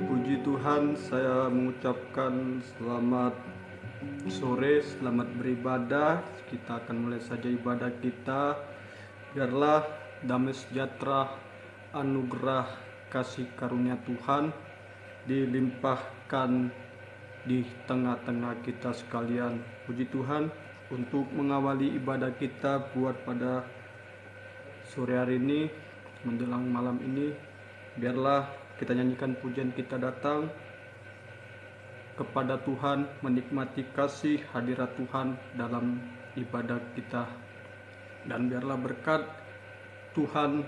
Puji Tuhan, saya mengucapkan selamat sore, selamat beribadah. Kita akan mulai saja ibadah kita. Biarlah damai sejahtera, anugerah, kasih karunia Tuhan dilimpahkan di tengah-tengah kita sekalian. Puji Tuhan, untuk mengawali ibadah kita buat pada sore hari ini, menjelang malam ini, biarlah kita nyanyikan pujian kita datang kepada Tuhan, menikmati kasih hadirat Tuhan dalam ibadah kita. Dan biarlah berkat Tuhan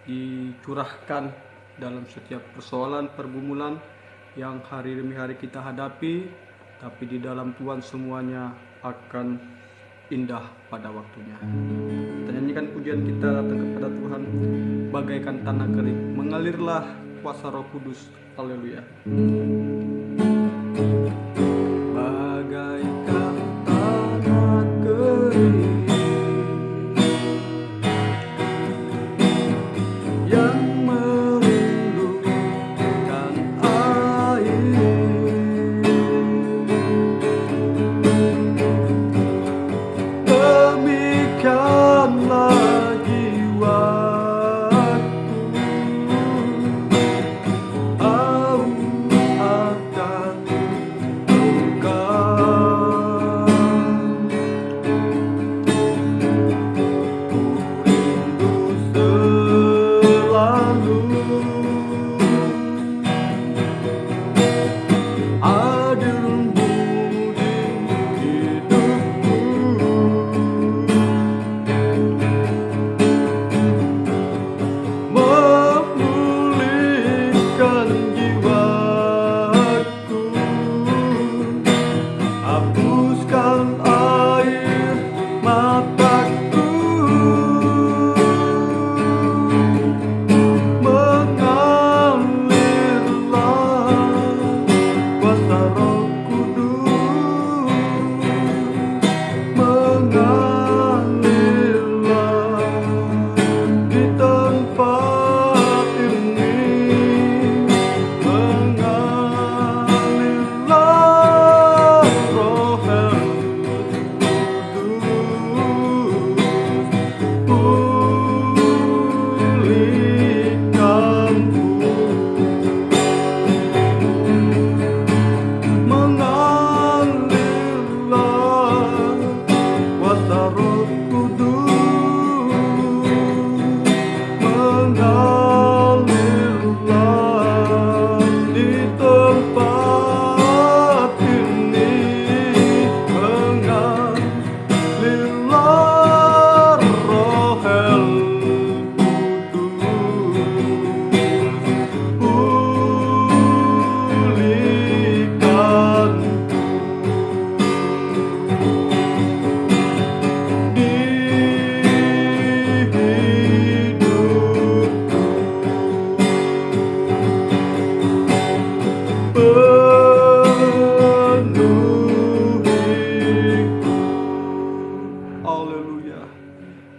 dicurahkan dalam setiap persoalan, pergumulan yang hari demi hari kita hadapi, tapi di dalam Tuhan semuanya akan indah pada waktunya. Kita nyanyikan pujian kita datang kepada Tuhan bagaikan tanah kering, mengalirlah kuasa Roh Kudus. Haleluya. Bagaikan tanah kering yang merindukan air, demikianlah jiwaku haus akan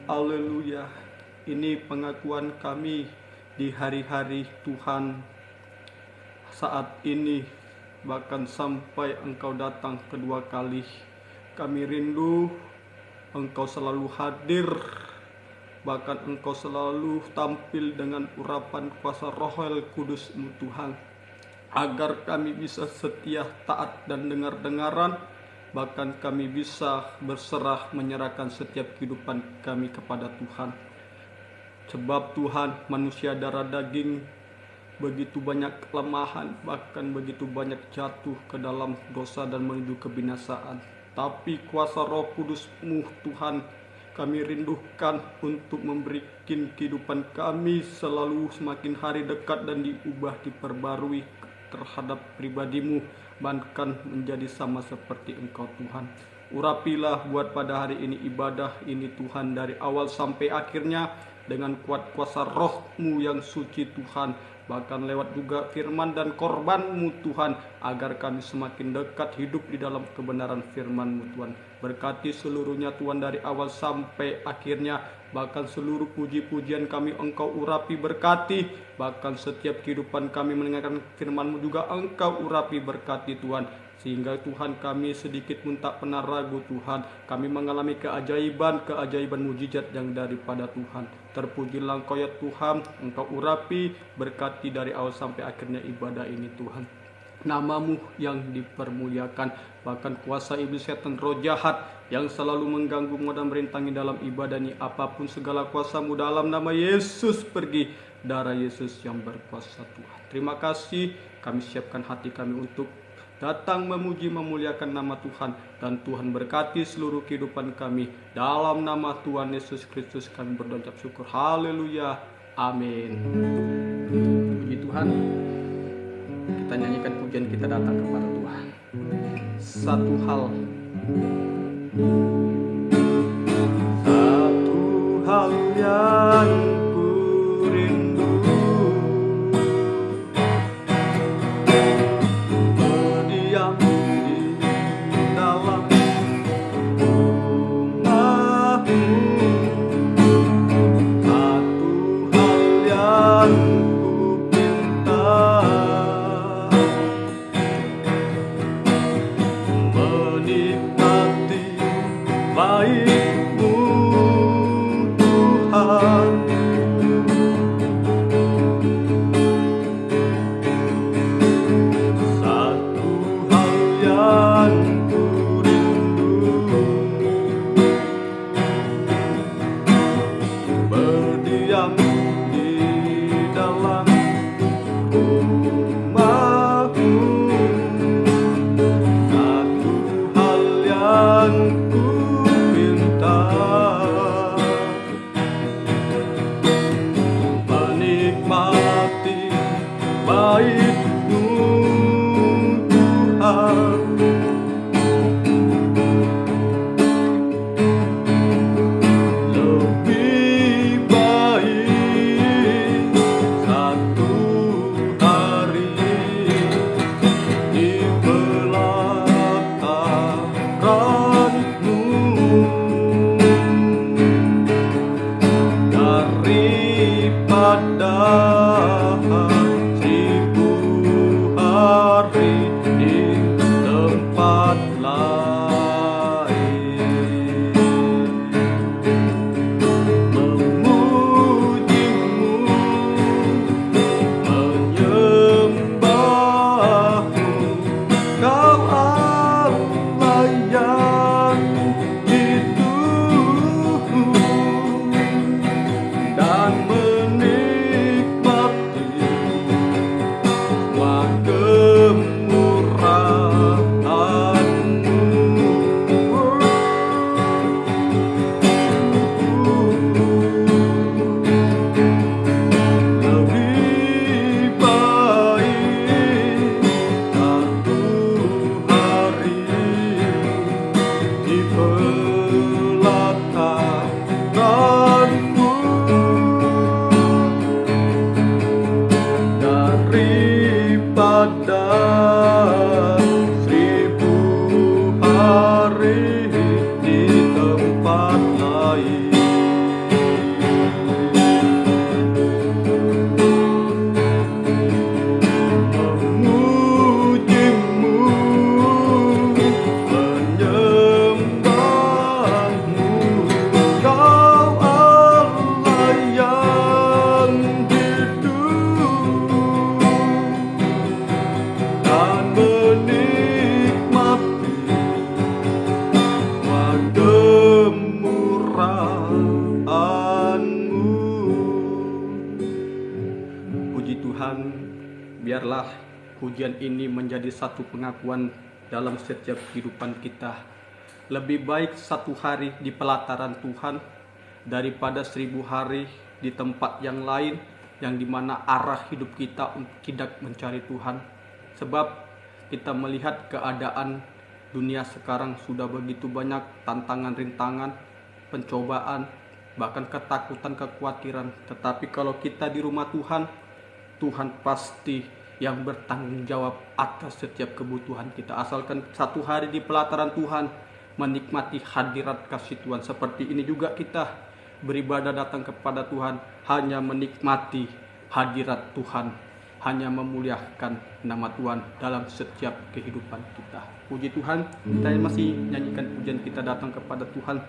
Haleluya. Ini pengakuan kami di hari-hari Tuhan saat ini, bahkan sampai Engkau datang kedua kali. Kami rindu Engkau selalu hadir, bahkan Engkau selalu tampil dengan urapan kuasa Roh Kudus-Mu Tuhan, agar kami bisa setia, taat, dan dengar-dengaran. Bahkan kami bisa berserah menyerahkan setiap kehidupan kami kepada Tuhan. Sebab Tuhan, manusia darah daging begitu banyak kelemahan, bahkan begitu banyak jatuh ke dalam dosa dan menuju kebinasaan. Tapi kuasa Roh Kudus-Mu Tuhan, kami rindukan untuk memberikan kehidupan kami selalu semakin hari dekat dan diubah, diperbarui terhadap pribadi-Mu, bahkan menjadi sama seperti Engkau Tuhan. Urapilah buat pada hari ini ibadah ini Tuhan, dari awal sampai akhirnya dengan kuat kuasa Roh-Mu yang suci Tuhan, bahkan lewat juga firman dan korban-Mu Tuhan, agar kami semakin dekat hidup di dalam kebenaran firman-Mu Tuhan. Berkati seluruhnya Tuhan dari awal sampai akhirnya, bahkan seluruh puji-pujian kami Engkau urapi berkati, bahkan setiap kehidupan kami mendengarkan firman-Mu juga Engkau urapi berkati Tuhan. Sehingga Tuhan kami sedikit pun tak pernah ragu Tuhan, kami mengalami keajaiban mujizat yang daripada Tuhan. Terpujilah Engkau ya Tuhan, Engkau urapi berkati dari awal sampai akhirnya ibadah ini Tuhan. Nama-Mu yang dipermuliakan, bahkan kuasa iblis setan roh jahat yang selalu mengganggu dan merintangi dalam ibadah ini, apapun segala kuasa-Mu dalam nama Yesus pergi, darah Yesus yang berkuasa Tuhan. Terima kasih, kami siapkan hati kami untuk datang memuji memuliakan nama Tuhan, dan Tuhan berkati seluruh kehidupan kami. Dalam nama Tuhan Yesus Kristus kami berdoa syukur. Haleluya. Amin. Puji Tuhan. Kita nyanyikan pujian, kita datang kepada Tuhan. Satu hal yang ku rindu, berdiam di dalam rumah-Mu. Satu hal yang ku pinta, menikmati baik-Mu Tuhan. Satu hal yang ku rindu, berdiam di dalam rumah-Mu. Satu hal yang ku pinta, biarlah pujian ini menjadi satu pengakuan dalam setiap kehidupan kita. Lebih baik 1 hari di pelataran Tuhan daripada 1000 hari di tempat yang lain, yang dimana arah hidup kita tidak mencari Tuhan. Sebab kita melihat keadaan dunia sekarang sudah begitu banyak tantangan, rintangan, pencobaan, bahkan ketakutan, kekhawatiran. Tetapi kalau kita di rumah Tuhan, Tuhan pasti yang bertanggung jawab atas setiap kebutuhan kita. Asalkan 1 hari di pelataran Tuhan, menikmati hadirat kasih Tuhan. Seperti ini juga kita beribadah datang kepada Tuhan, hanya menikmati hadirat Tuhan, hanya memuliakan nama Tuhan dalam setiap kehidupan kita. Puji Tuhan, kita masih nyanyikan pujian kita datang kepada Tuhan.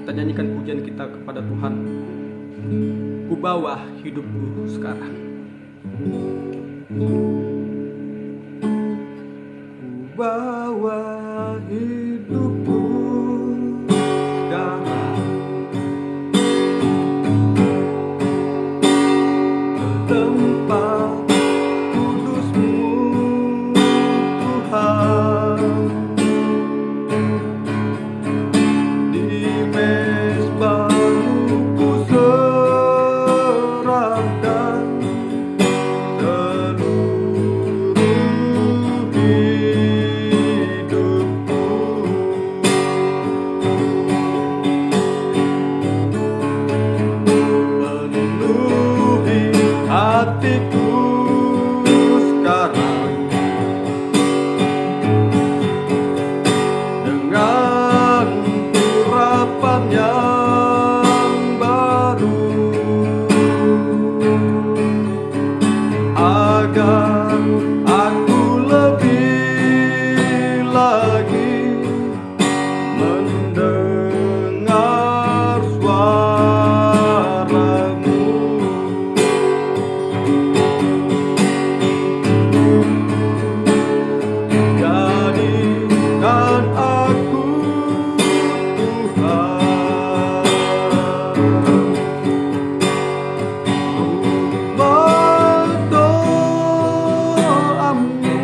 Kita nyanyikan pujian kita kepada Tuhan. Ku bawa hidupku sekarang. Ku bawa hidupku sekarang ke tempat kudus-Mu, Tuhan. Di mezbah-Mu ku serahkan seluruh hidupku. Penuhi hatiku sekarang dengan urapan yang baru, agar aku lebih lagi mendengar suara-Mu. Jadikan aku, Tuhan, rumah doa-Mu,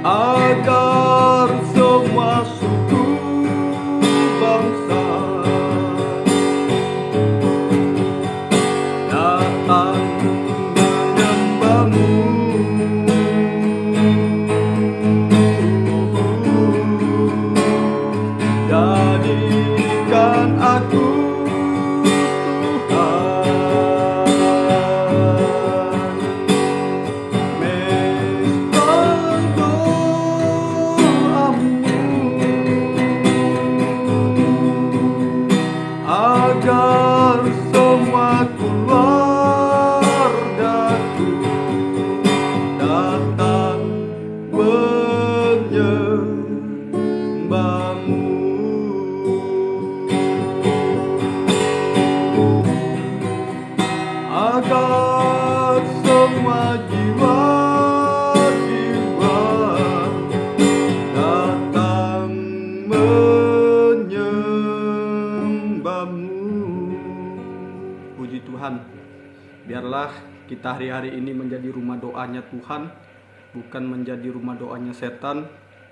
agar semua suku bangsa datang menyembah-Mu. Jadikan aku, Tuhan, mezbah doa-Mu, agar semua keluargaku datang menyembah-Mu. Agar semua jiwa-jiwa datang menyembah-Mu. Puji Tuhan, biarlah kita hari-hari ini menjadi rumah doanya Tuhan, bukan menjadi rumah doanya setan.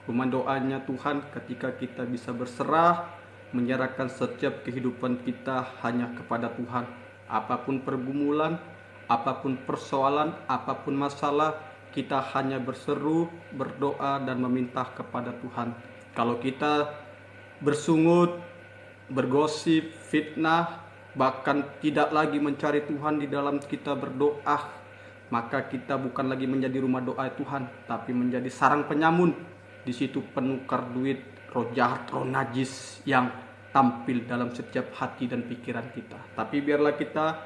Rumah doanya Tuhan ketika kita bisa berserah, menyerahkan setiap kehidupan kita hanya kepada Tuhan. Apapun pergumulan, apapun persoalan, apapun masalah, kita hanya berseru, berdoa, dan meminta kepada Tuhan. Kalau kita bersungut, bergosip, fitnah, bahkan tidak lagi mencari Tuhan di dalam kita berdoa, maka kita bukan lagi menjadi rumah doa Tuhan, tapi menjadi sarang penyamun. Di situ penukar duit, roh jahat, roh najis yang tampil dalam setiap hati dan pikiran kita. Tapi biarlah kita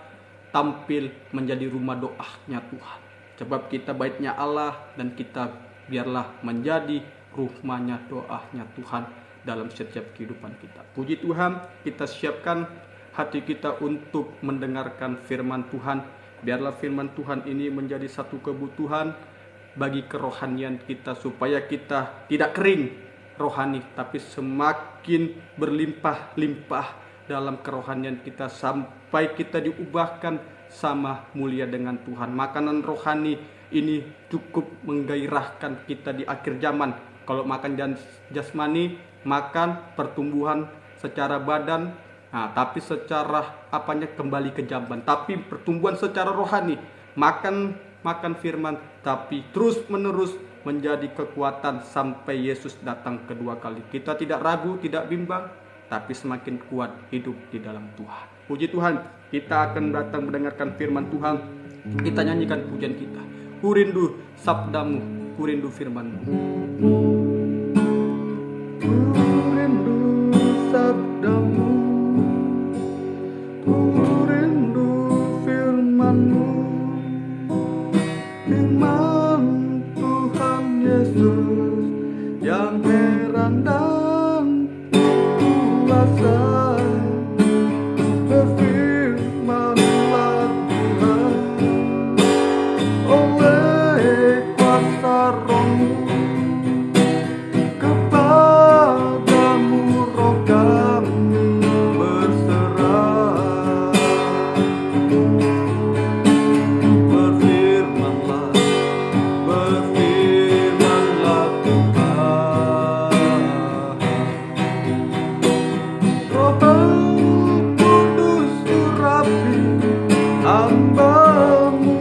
tampil menjadi rumah doanya Tuhan. Sebab kita baitnya Allah, dan kita biarlah menjadi rumahnya doanya Tuhan dalam setiap kehidupan kita. Puji Tuhan, kita siapkan hati kita untuk mendengarkan firman Tuhan. Biarlah firman Tuhan ini menjadi satu kebutuhan bagi kerohanian kita, supaya kita tidak kering rohani, tapi semakin berlimpah-limpah dalam kerohanian kita sampai kita diubahkan sama mulia dengan Tuhan. Makanan rohani ini cukup menggairahkan kita di akhir zaman. Kalau makan jasmani, makan pertumbuhan secara badan, tapi secara kembali ke jamban. Tapi pertumbuhan secara rohani, makan firman, tapi terus menerus menjadi kekuatan sampai Yesus datang kedua kali. Kita tidak ragu, tidak bimbang, tapi semakin kuat hidup di dalam Tuhan. Puji Tuhan, kita akan datang mendengarkan firman Tuhan. Kita nyanyikan pujian kita. Ku rindu sabdamu, ku rindu firman-Mu. Ku rindu sabdamu, ku rindu firman-Mu. Firman Tuhan Yesus yang heran dan kuasa, berfirmanlah Tuhan oleh kuasa Roh-Mu, kepadamu roh kami berserah. Berfirmanlah Tuhan. Roh Kudus urapi hamba-Mu.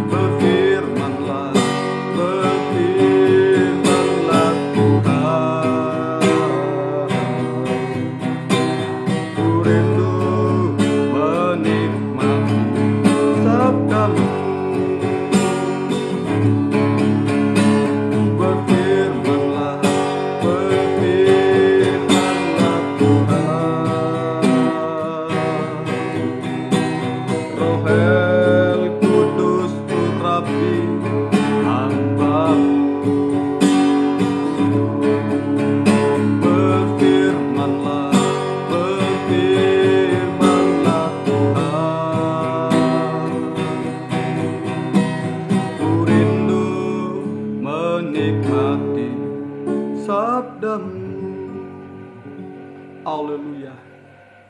Berfirmanlah Tuhan. Ku rindu menikmati sabda-Mu. Berfirmanlah Tuhan. Roh Kudus urapi hamba-Mu. Berfirmanlah Tuhan. Ku rindu menikmati sabda-Mu. Haleluya,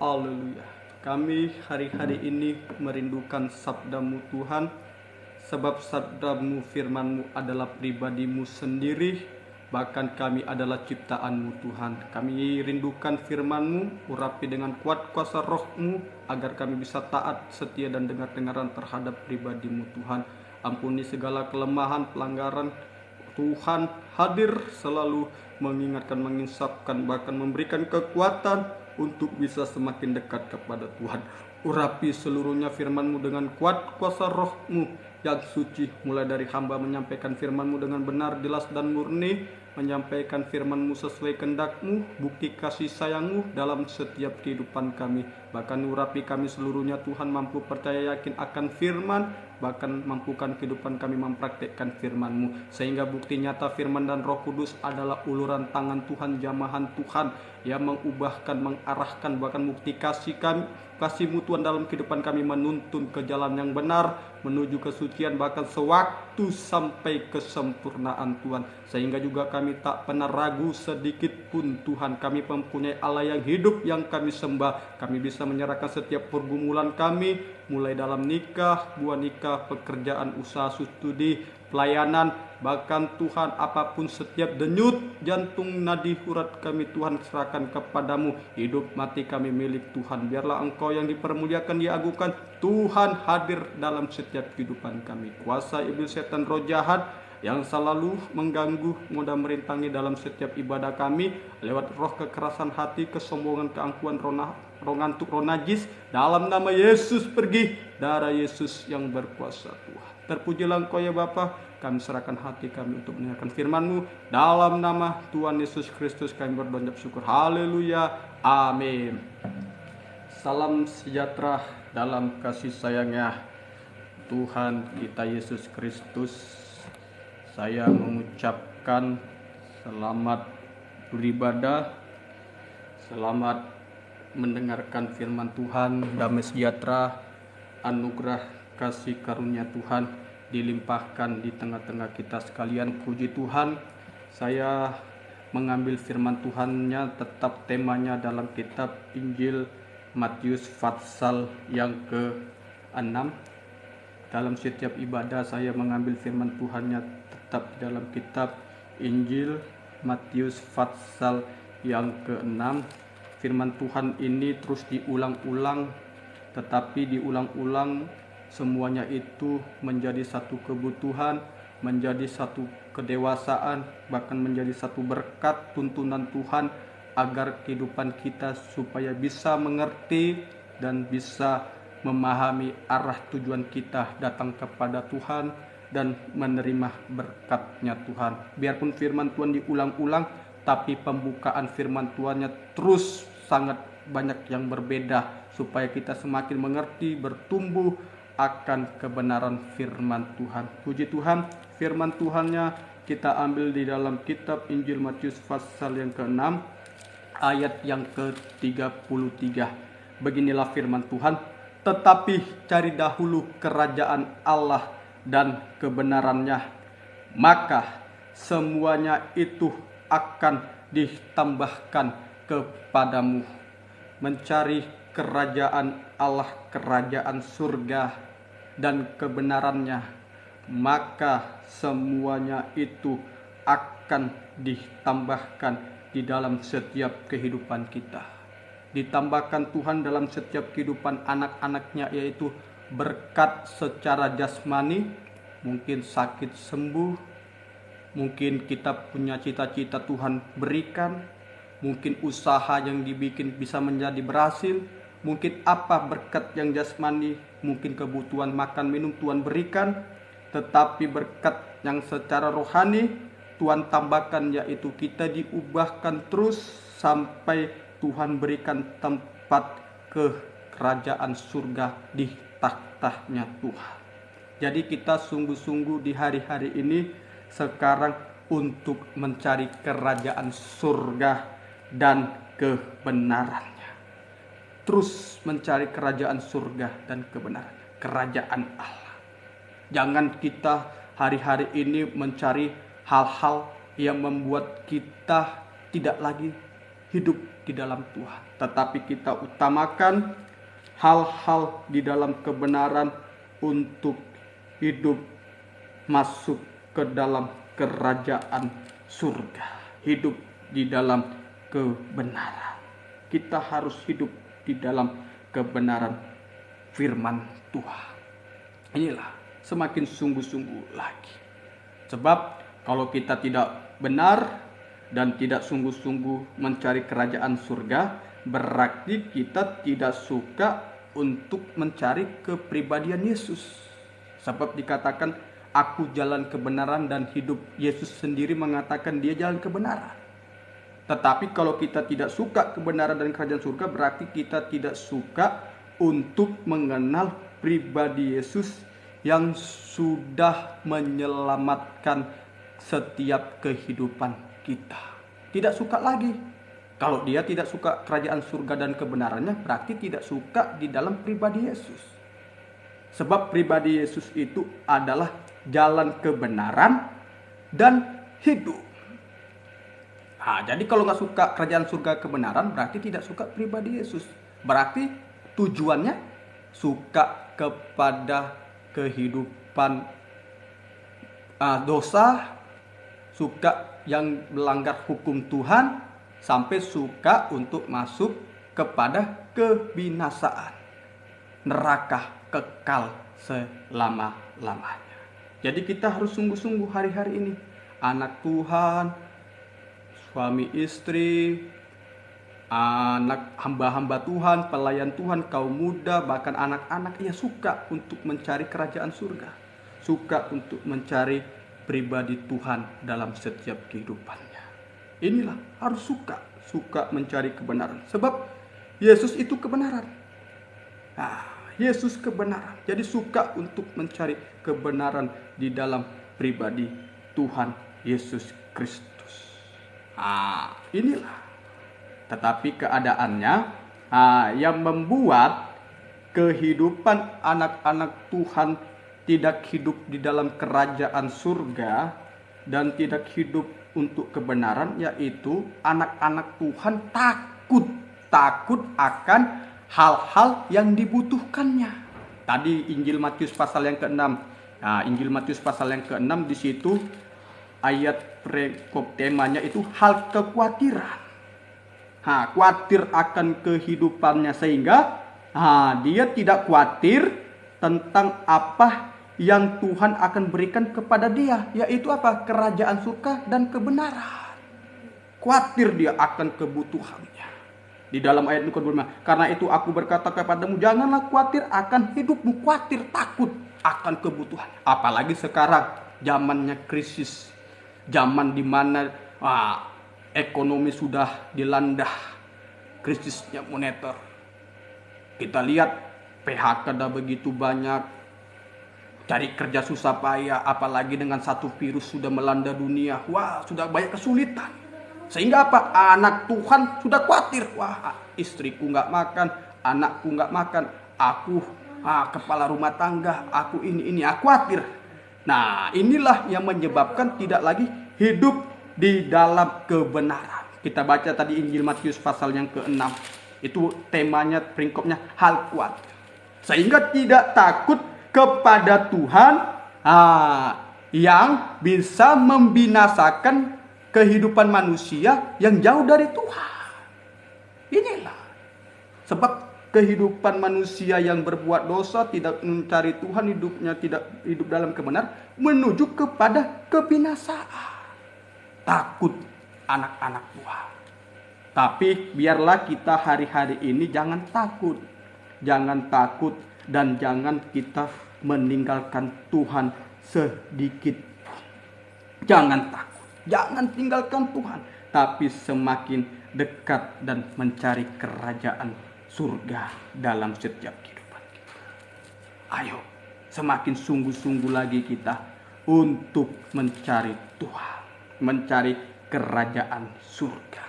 haleluya. Kami hari-hari ini merindukan sabda-Mu Tuhan, sebab sabda-Mu, firman-Mu adalah pribadi-Mu sendiri, bahkan kami adalah ciptaan-Mu Tuhan. Kami rindukan firman-Mu, urapi dengan kuat kuasa Roh-Mu, agar kami bisa taat, setia, dan dengar-dengaran terhadap pribadi-Mu Tuhan. Ampuni segala kelemahan, pelanggaran. Tuhan hadir selalu mengingatkan, menginsapkan, bahkan memberikan kekuatan untuk bisa semakin dekat kepada Tuhan. Urapi seluruhnya firman-Mu dengan kuat kuasa Roh-Mu yang suci, mulai dari hamba menyampaikan firman-Mu dengan benar, jelas, dan murni, menyampaikan firman-Mu sesuai kehendak-Mu, bukti kasih sayang-Mu dalam setiap kehidupan kami. Bahkan urapi kami seluruhnya Tuhan, mampu percaya yakin akan firman, bahkan mampukan kehidupan kami mempraktekkan firman-Mu, sehingga bukti nyata firman dan Roh Kudus adalah uluran tangan Tuhan, jamahan Tuhan yang mengubahkan, mengarahkan, bahkan bukti kasih-Mu Tuhan dalam kehidupan kami, menuntun ke jalan yang benar, menuju kesucian, bahkan sewaktu sampai kesempurnaan Tuhan. Sehingga juga kami tak pernah ragu sedikit pun Tuhan, kami mempunyai Allah yang hidup yang kami sembah. Kami bisa menyerahkan setiap pergumulan kami, mulai dalam nikah, buah nikah, pekerjaan, usaha, studi, pelayanan, bahkan Tuhan apapun, setiap denyut jantung nadi urat kami Tuhan serahkan kepadamu. Hidup mati kami milik Tuhan. Biarlah Engkau yang dipermuliakan, diagungkan. Tuhan hadir dalam setiap kehidupan kami. Kuasa iblis, setan, roh jahat yang selalu mengganggu, mudah merintangi dalam setiap ibadah kami lewat roh kekerasan hati, kesombongan, keangkuhan, roh ngantuk, roh najis, dalam nama Yesus pergi. Darah Yesus yang berkuasa Tuhan. Terpujilah Engkau ya Bapa. Kami serahkan hati kami untuk mendengarkan firman-Mu. Dalam nama Tuhan Yesus Kristus kami berdoa syukur. Haleluya. Amin. Salam sejahtera dalam kasih sayangnya Tuhan kita Yesus Kristus. Saya mengucapkan selamat beribadah, selamat mendengarkan firman Tuhan. Damai sejahtera, anugerah kasih karunia Tuhan dilimpahkan di tengah-tengah kita sekalian. Puji Tuhan, saya mengambil firman Tuhannya tetap temanya dalam kitab Injil Matius pasal yang ke-6. Dalam setiap ibadah saya mengambil firman Tuhannya tetap dalam kitab Injil Matius pasal yang ke-6. Firman Tuhan ini terus diulang-ulang, tetapi diulang-ulang semuanya itu menjadi satu kebutuhan, menjadi satu kedewasaan, bahkan menjadi satu berkat tuntunan Tuhan agar kehidupan kita supaya bisa mengerti dan bisa memahami arah tujuan kita datang kepada Tuhan dan menerima berkatnya Tuhan. Biarpun firman Tuhan diulang-ulang, tapi pembukaan firman Tuhannya terus sangat banyak yang berbeda supaya kita semakin mengerti, bertumbuh akan kebenaran firman Tuhan. Puji Tuhan, firman Tuhannya kita ambil di dalam kitab Injil Matius pasal yang ke-6 ayat yang ke-33. Beginilah firman Tuhan, tetapi cari dahulu kerajaan Allah dan kebenarannya, maka semuanya itu akan ditambahkan kepadamu. Mencari kerajaan Allah, kerajaan surga dan kebenarannya, maka semuanya itu akan ditambahkan di dalam setiap kehidupan kita. Ditambahkan Tuhan dalam setiap kehidupan anak-anaknya, yaitu berkat secara jasmani, mungkin sakit sembuh, mungkin kita punya cita-cita Tuhan berikan, mungkin usaha yang dibikin bisa menjadi berhasil, mungkin apa berkat yang jasmani, mungkin kebutuhan makan minum Tuhan berikan, tetapi berkat yang secara rohani Tuhan tambahkan, yaitu kita diubahkan terus sampai Tuhan berikan tempat ke kerajaan surga di tahtanya Tuhan. Jadi kita sungguh-sungguh di hari-hari ini sekarang untuk mencari kerajaan surga dan kebenarannya. Terus mencari kerajaan surga dan kebenaran, kerajaan Allah. Jangan kita hari-hari ini mencari hal-hal yang membuat kita tidak lagi hidup di dalam Tuhan, tetapi kita utamakan hal-hal di dalam kebenaran untuk hidup masuk ke dalam kerajaan surga, hidup di dalam kebenaran. Kita harus hidup di dalam kebenaran firman Tuhan. Inilah semakin sungguh-sungguh lagi. Sebab kalau kita tidak benar dan tidak sungguh-sungguh mencari kerajaan surga, berarti kita tidak suka untuk mencari kepribadian Yesus. Sebab dikatakan, aku jalan kebenaran dan hidup. Yesus sendiri mengatakan dia jalan kebenaran. Tetapi kalau kita tidak suka kebenaran dan kerajaan surga, berarti kita tidak suka untuk mengenal pribadi Yesus yang sudah menyelamatkan setiap kehidupan kita. Tidak suka lagi. Kalau dia tidak suka kerajaan surga dan kebenarannya, berarti tidak suka di dalam pribadi Yesus. Sebab pribadi Yesus itu adalah jalan kebenaran dan hidup. Nah, jadi kalau nggak suka kerajaan surga kebenaran, berarti tidak suka pribadi Yesus. Berarti tujuannya suka kepada kehidupan dosa, suka yang melanggar hukum Tuhan, sampai suka untuk masuk kepada kebinasaan, neraka kekal selama-lamanya. Jadi kita harus sungguh-sungguh hari-hari ini, anak Tuhan, suami istri, anak hamba-hamba Tuhan, pelayan Tuhan, kaum muda, bahkan anak-anak, ia suka untuk mencari kerajaan surga, suka untuk mencari pribadi Tuhan dalam setiap kehidupannya. Inilah harus suka mencari kebenaran. Sebab Yesus itu kebenaran. Nah, Yesus kebenaran. Jadi suka untuk mencari kebenaran di dalam pribadi Tuhan Yesus Kristus. Nah, inilah. Tetapi keadaannya yang membuat kehidupan anak-anak Tuhan tidak hidup di dalam kerajaan surga dan tidak hidup untuk kebenaran, yaitu anak-anak Tuhan takut akan hal-hal yang dibutuhkannya. Tadi Injil Matius pasal yang ke-6. Nah, Injil Matius pasal yang ke-6 di situ ayat prekop temanya itu hal kekhawatiran. Khawatir akan kehidupannya sehingga dia tidak khawatir tentang apa yang Tuhan akan berikan kepada dia, yaitu apa? Kerajaan surga dan kebenaran. Khawatir dia akan kebutuhannya. Di dalam ayat yang ke-25, karena itu aku berkata kepadamu, janganlah khawatir akan hidupmu, khawatir takut akan kebutuhan. Apalagi sekarang zamannya krisis, zaman di mana ekonomi sudah dilanda krisisnya moneter. Kita lihat PHK dah begitu banyak, cari kerja susah payah, apalagi dengan satu virus sudah melanda dunia. Sudah banyak kesulitan. Sehingga apa? Anak Tuhan sudah khawatir. Istriku nggak makan, anakku nggak makan, aku kepala rumah tangga, aku ini, aku khawatir. Nah, inilah yang menyebabkan tidak lagi hidup di dalam kebenaran. Kita baca tadi Injil Matius pasal yang ke-6. Itu temanya, peringkopnya hal khawatir. Sehingga tidak takut kepada Tuhan yang bisa membinasakan kehidupan manusia yang jauh dari Tuhan. Inilah sebab kehidupan manusia yang berbuat dosa, tidak mencari Tuhan, hidupnya tidak hidup dalam kebenaran, menuju kepada kebinasaan. Takut anak-anak Tuhan. Tapi biarlah kita hari-hari ini jangan takut. Jangan takut dan jangan kita meninggalkan Tuhan sedikit. Jangan takut. Jangan tinggalkan Tuhan. Tapi semakin dekat dan mencari kerajaan surga dalam setiap kehidupan kita. Ayo, semakin sungguh-sungguh lagi kita untuk mencari Tuhan. Mencari kerajaan surga.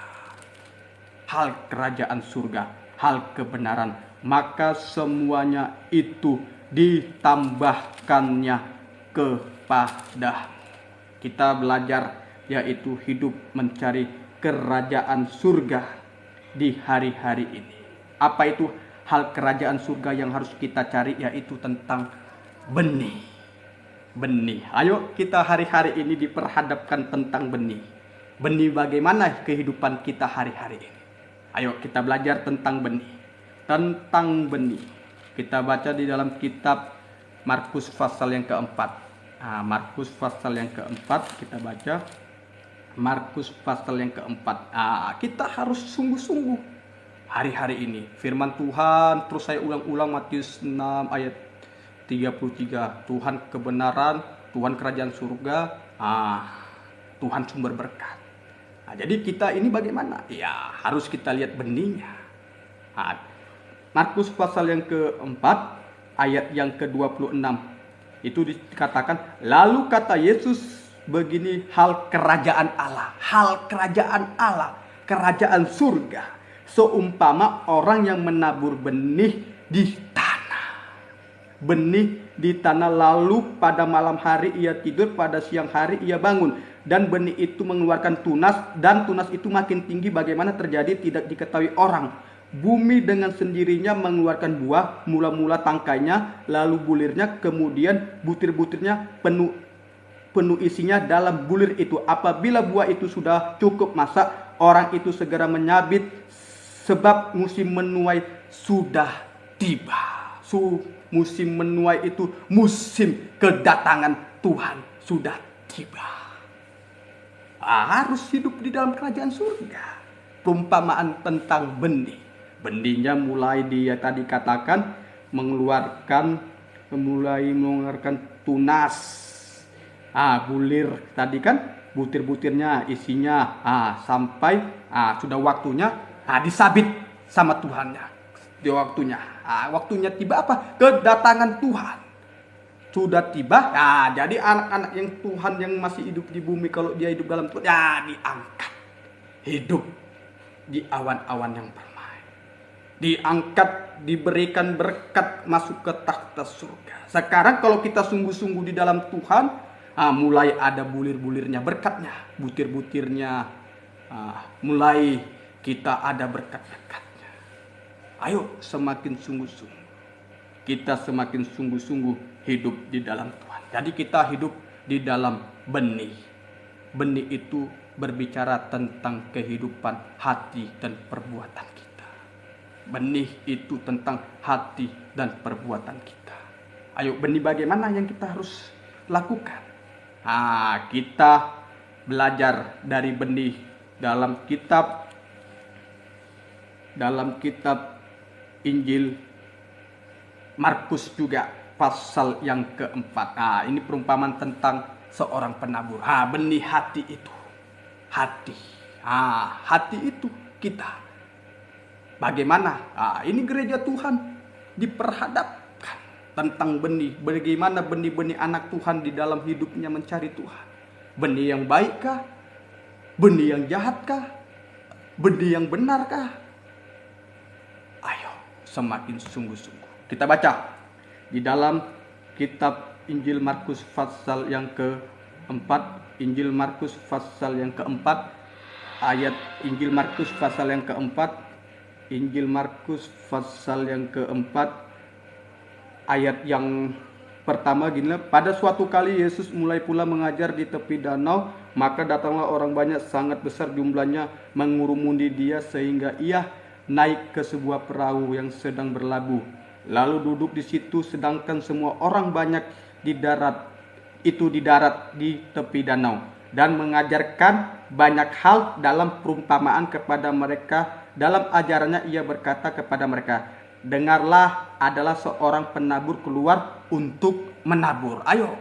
Hal kerajaan surga, hal kebenaran, maka semuanya itu ditambahkannya kepadamu. Kita belajar yaitu hidup mencari kerajaan surga di hari-hari ini. Apa itu hal kerajaan surga yang harus kita cari? Yaitu tentang benih. Benih. Ayo kita hari-hari ini diperhadapkan tentang benih. Benih bagaimana kehidupan kita hari-hari ini. Ayo kita belajar tentang benih. Tentang benih. Kita baca di dalam kitab Markus pasal yang keempat. Markus pasal yang keempat kita baca. Markus pasal yang keempat. Kita harus sungguh-sungguh hari-hari ini. Firman Tuhan terus saya ulang-ulang, Matius 6 ayat 33. Tuhan kebenaran, Tuhan kerajaan surga, Tuhan sumber berkat. Jadi kita ini bagaimana? Ya harus kita lihat benihnya. Markus pasal yang keempat ayat yang ke-26 itu dikatakan, lalu kata Yesus begini, hal kerajaan Allah, kerajaan surga, seumpama orang yang menabur benih di tanah, lalu pada malam hari ia tidur, pada siang hari ia bangun, dan benih itu mengeluarkan tunas, dan tunas itu makin tinggi, bagaimana terjadi tidak diketahui orang. Bumi dengan sendirinya mengeluarkan buah, mula-mula tangkainya, lalu bulirnya, kemudian butir-butirnya penuh isinya dalam bulir itu. Apabila buah itu sudah cukup masak, orang itu segera menyabit, sebab musim menuai sudah tiba. Musim menuai itu musim kedatangan Tuhan sudah tiba. Harus hidup di dalam kerajaan surga. Perumpamaan tentang benih. Benihnya mulai dia tadi katakan mulai mengeluarkan tunas. Bulir tadi kan, butir-butirnya isinya sampai sudah waktunya disabit sama Tuhannya. Di waktunya tiba apa? Kedatangan Tuhan sudah tiba. Jadi anak-anak yang Tuhan yang masih hidup di bumi, kalau dia hidup dalam Tuhan, diangkat hidup di awan-awan yang permai, diangkat, diberikan berkat, masuk ke takhta surga. Sekarang kalau kita sungguh-sungguh di dalam Tuhan, Mulai ada bulir-bulirnya berkatnya, butir-butirnya, mulai kita ada berkat-berkatnya. Ayo semakin sungguh-sungguh, kita semakin sungguh-sungguh hidup di dalam Tuhan. Jadi kita hidup di dalam benih. Benih itu berbicara tentang kehidupan hati dan perbuatan kita. Benih itu tentang hati dan perbuatan kita. Ayo, benih bagaimana yang kita harus lakukan? Kita belajar dari benih dalam kitab Injil Markus juga pasal yang keempat. Ini perumpamaan tentang seorang penabur. Benih hati itu. Hati. Hati itu kita. Bagaimana? Ini gereja Tuhan diperhadapkan tentang benih. Bagaimana benih-benih anak Tuhan di dalam hidupnya mencari Tuhan. Benih yang baikkah? Benih yang jahatkah? Benih yang benarkah? Ayo, semakin sungguh-sungguh. Kita baca di dalam kitab Injil Markus pasal yang keempat. Injil Markus pasal yang keempat. Injil Markus pasal yang keempat. Injil Markus pasal yang keempat. Ayat yang pertama gini, pada suatu kali Yesus mulai pula mengajar di tepi danau, maka datanglah orang banyak sangat besar jumlahnya mengurumuni dia sehingga ia naik ke sebuah perahu yang sedang berlabuh, lalu duduk di situ, sedangkan semua orang banyak di darat di tepi danau, dan mengajarkan banyak hal dalam perumpamaan kepada mereka. Dalam ajarannya ia berkata kepada mereka, dengarlah, adalah seorang penabur keluar untuk menabur. Ayo,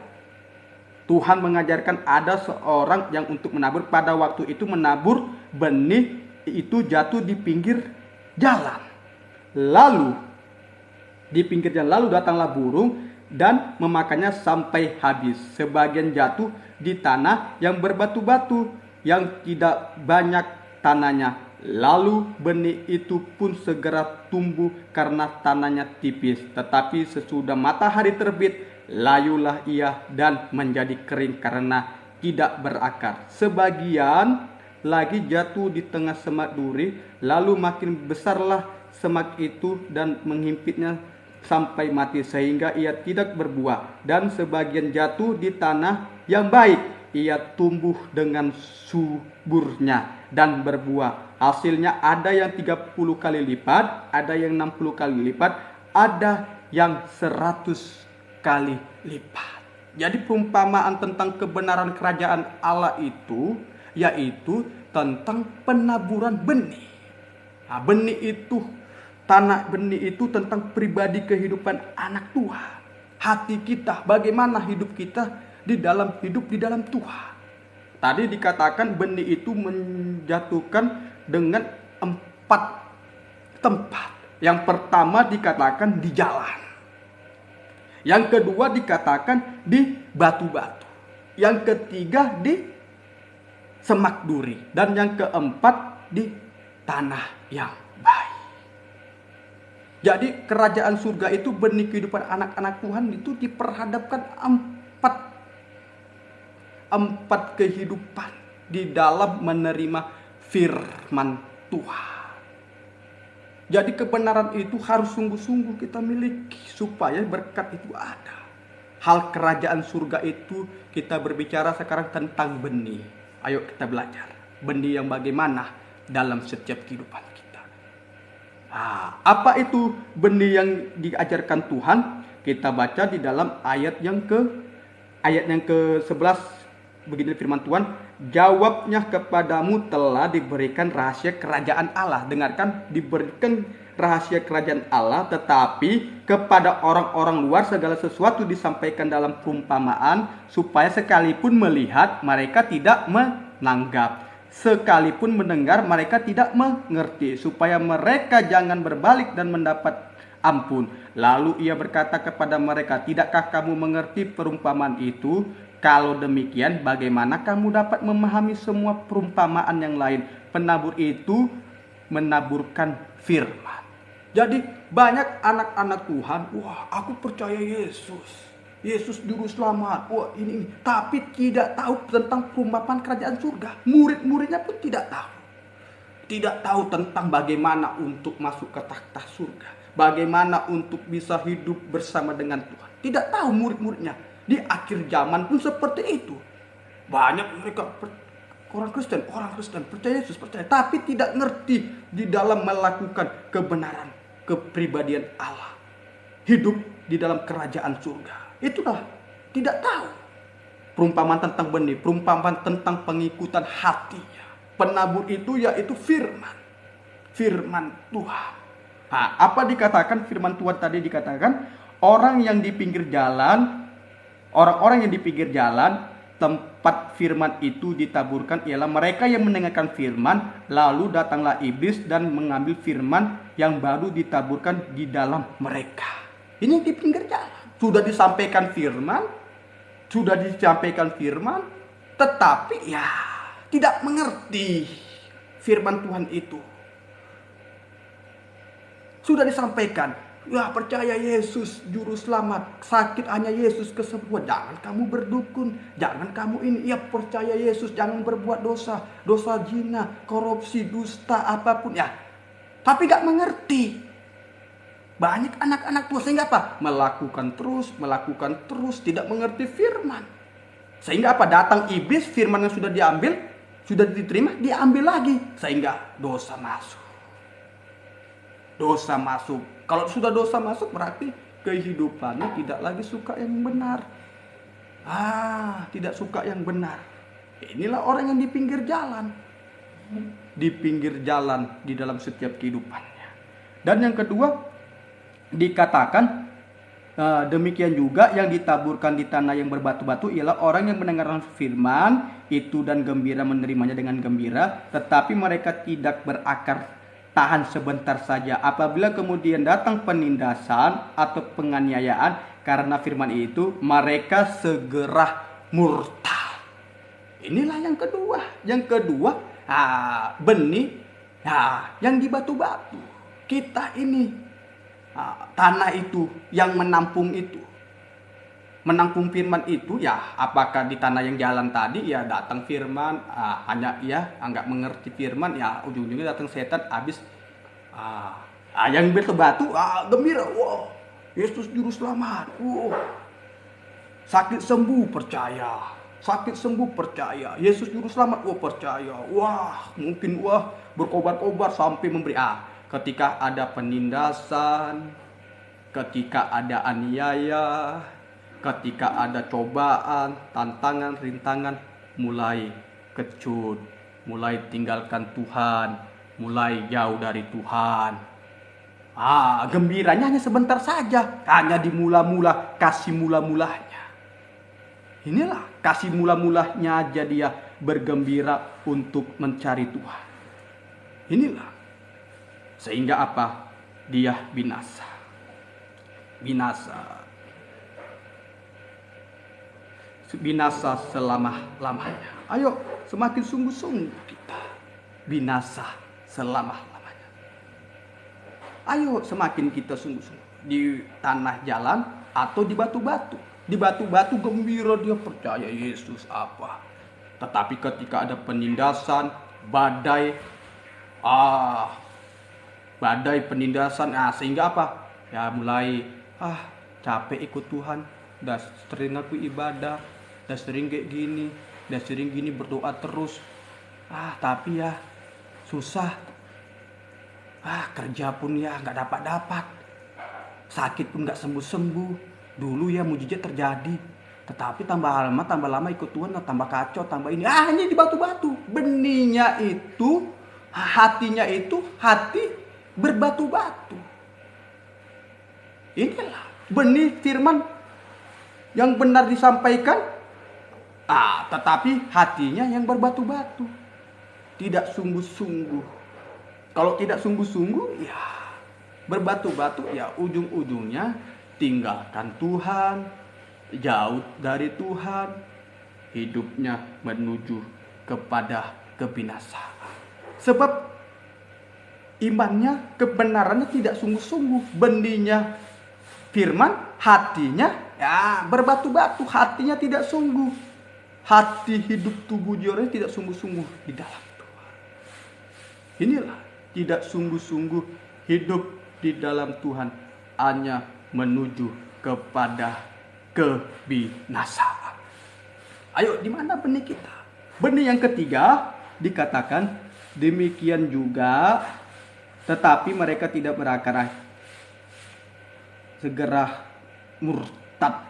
Tuhan mengajarkan ada seorang yang untuk menabur. Pada waktu itu menabur benih itu jatuh di pinggir jalan. Lalu di pinggir jalan, lalu datanglah burung dan memakannya sampai habis. Sebagian jatuh di tanah yang berbatu-batu, yang tidak banyak tanahnya. Lalu benih itu pun segera tumbuh karena tanahnya tipis. Tetapi sesudah matahari terbit, layulah ia dan menjadi kering karena tidak berakar. Sebagian lagi jatuh di tengah semak duri, lalu makin besarlah semak itu dan menghimpitnya sampai mati sehingga ia tidak berbuah. Dan sebagian jatuh di tanah yang baik, ia tumbuh dengan suburnya dan berbuah. Hasilnya ada yang 30 kali lipat, ada yang 60 kali lipat, ada yang 100 kali lipat. Jadi perumpamaan tentang kebenaran kerajaan Allah itu yaitu tentang penaburan benih. Benih itu, tanah benih itu tentang pribadi kehidupan anak Tuhan. Hati kita, bagaimana hidup kita hidup di dalam Tuhan. Tadi dikatakan benih itu menjatuhkan dengan 4 tempat. Yang pertama dikatakan di jalan. Yang kedua dikatakan di batu-batu. Yang ketiga di semak duri. Dan yang keempat di tanah yang baik. Jadi kerajaan surga itu, benih kehidupan anak-anak Tuhan itu diperhadapkan empat kehidupan di dalam menerima firman Tuhan. Jadi kebenaran itu harus sungguh-sungguh kita miliki supaya berkat itu ada. Hal kerajaan surga itu kita berbicara sekarang tentang benih. Ayo kita belajar. Benih yang bagaimana dalam setiap kehidupan kita. Apa itu benih yang diajarkan Tuhan? Kita baca di dalam ayat yang ke-11. Begini firman Tuhan, jawabnya, kepadamu telah diberikan rahasia kerajaan Allah. Dengarkan, diberikan rahasia kerajaan Allah, tetapi kepada orang-orang luar segala sesuatu disampaikan dalam perumpamaan, supaya sekalipun melihat mereka tidak menanggap, sekalipun mendengar mereka tidak mengerti, supaya mereka jangan berbalik dan mendapat ampun. Lalu ia berkata kepada mereka, tidakkah kamu mengerti perumpamaan itu? Kalau demikian, bagaimana kamu dapat memahami semua perumpamaan yang lain? Penabur itu menaburkan firman. Jadi banyak anak-anak Tuhan, wah aku percaya Yesus. Yesus juru selamat. Wah, ini. Tapi tidak tahu tentang perumpamaan kerajaan surga. Murid-muridnya pun tidak tahu. Tidak tahu tentang bagaimana untuk masuk ke takhta surga. Bagaimana untuk bisa hidup bersama dengan Tuhan. Tidak tahu murid-muridnya. Di akhir zaman pun seperti itu. Banyak mereka orang Kristen percaya Yesus, percaya, tapi tidak ngerti di dalam melakukan kebenaran, kepribadian Allah. Hidup di dalam kerajaan surga. Itulah tidak tahu. Perumpamaan tentang benih, perumpamaan tentang pengikutan hatinya. Penabur itu yaitu firman. Firman Tuhan. Nah, apa dikatakan firman Tuhan tadi dikatakan? Orang-orang yang di pinggir jalan, tempat firman itu ditaburkan ialah mereka yang mendengarkan firman, lalu datanglah iblis dan mengambil firman yang baru ditaburkan di dalam mereka. Ini di pinggir jalan. Sudah disampaikan firman, tetapi ya tidak mengerti firman Tuhan itu. Sudah disampaikan, ya percaya Yesus juru selamat, sakit hanya Yesus kesembuhan, jangan kamu berdukun, jangan kamu ini, ya percaya Yesus, jangan berbuat dosa zina, korupsi, dusta, apapun ya. Tapi gak mengerti. Banyak anak-anak tua sehingga apa? Melakukan terus, tidak mengerti firman. Sehingga apa? Datang iblis, firman yang sudah diambil, sudah diterima, diambil lagi. Sehingga dosa masuk. Kalau sudah dosa masuk berarti kehidupannya tidak lagi suka yang benar. Tidak suka yang benar. Inilah orang yang di pinggir jalan. Di pinggir jalan di dalam setiap kehidupannya. Dan yang kedua, dikatakan demikian juga yang ditaburkan di tanah yang berbatu-batu ialah orang yang mendengarkan firman itu dan gembira menerimanya dengan gembira, tetapi mereka tidak berakar, tahan sebentar saja. Apabila kemudian datang penindasan atau penganiayaan karena firman itu, mereka segera murtad. Inilah yang kedua. Benih yang di batu-batu. Kita ini tanah itu yang menampung firman itu, ya apakah di tanah yang jalan tadi ya datang firman, hanya ya nggak mengerti firman, ya ujung-ujungnya datang setan, habis yang batu gembira, wah Yesus juru selamat, sakit sembuh percaya, Yesus juru selamat, percaya, mungkin berkobar-kobar sampai memberi. Ketika ada penindasan, ketika ada aniaya, ketika ada cobaan, tantangan, rintangan, mulai kecut, mulai tinggalkan Tuhan, mulai jauh dari Tuhan. Gembiranya hanya sebentar saja, hanya di mula-mula, kasih mula-mulanya. Inilah kasih mula-mulanya aja dia bergembira untuk mencari Tuhan. Inilah. Sehingga apa? Dia binasa. Binasa selama-lamanya. Ayo, semakin sungguh-sungguh kita binasa selama-lamanya. Ayo, semakin kita sungguh-sungguh di tanah jalan atau di batu-batu. Di batu-batu gembira, dia percaya Yesus apa. Tetapi ketika ada penindasan, badai penindasan, sehingga apa? Ya mulai capek ikut Tuhan, udah sering aku ibadah, udah sering kayak gini, berdoa terus, tapi ya susah, kerja pun ya nggak dapat, sakit pun nggak sembuh. Dulu ya mujizat terjadi, tetapi tambah lama ikut Tuhan, tambah kacau, tambah ini. Ini di batu-batu. Benihnya itu, hatinya itu hati berbatu-batu. Inilah benih firman yang benar disampaikan, tetapi hatinya yang berbatu-batu, tidak sungguh-sungguh. Kalau tidak sungguh-sungguh, ya berbatu-batu, ya ujung-ujungnya tinggalkan Tuhan, jauh dari Tuhan, hidupnya menuju kepada kebinasaan. Sebab imannya, kebenarannya tidak sungguh-sungguh. Benihnya firman, hatinya Ya, berbatu-batu, hatinya tidak sungguh. Hati, hidup, tubuh jiwanya tidak sungguh-sungguh di dalam Tuhan. Inilah tidak sungguh-sungguh hidup di dalam Tuhan, hanya menuju kepada kebinasaan. Ayo, di mana benih kita? Benih yang ketiga dikatakan demikian juga, tetapi mereka tidak berakar, segera murtad.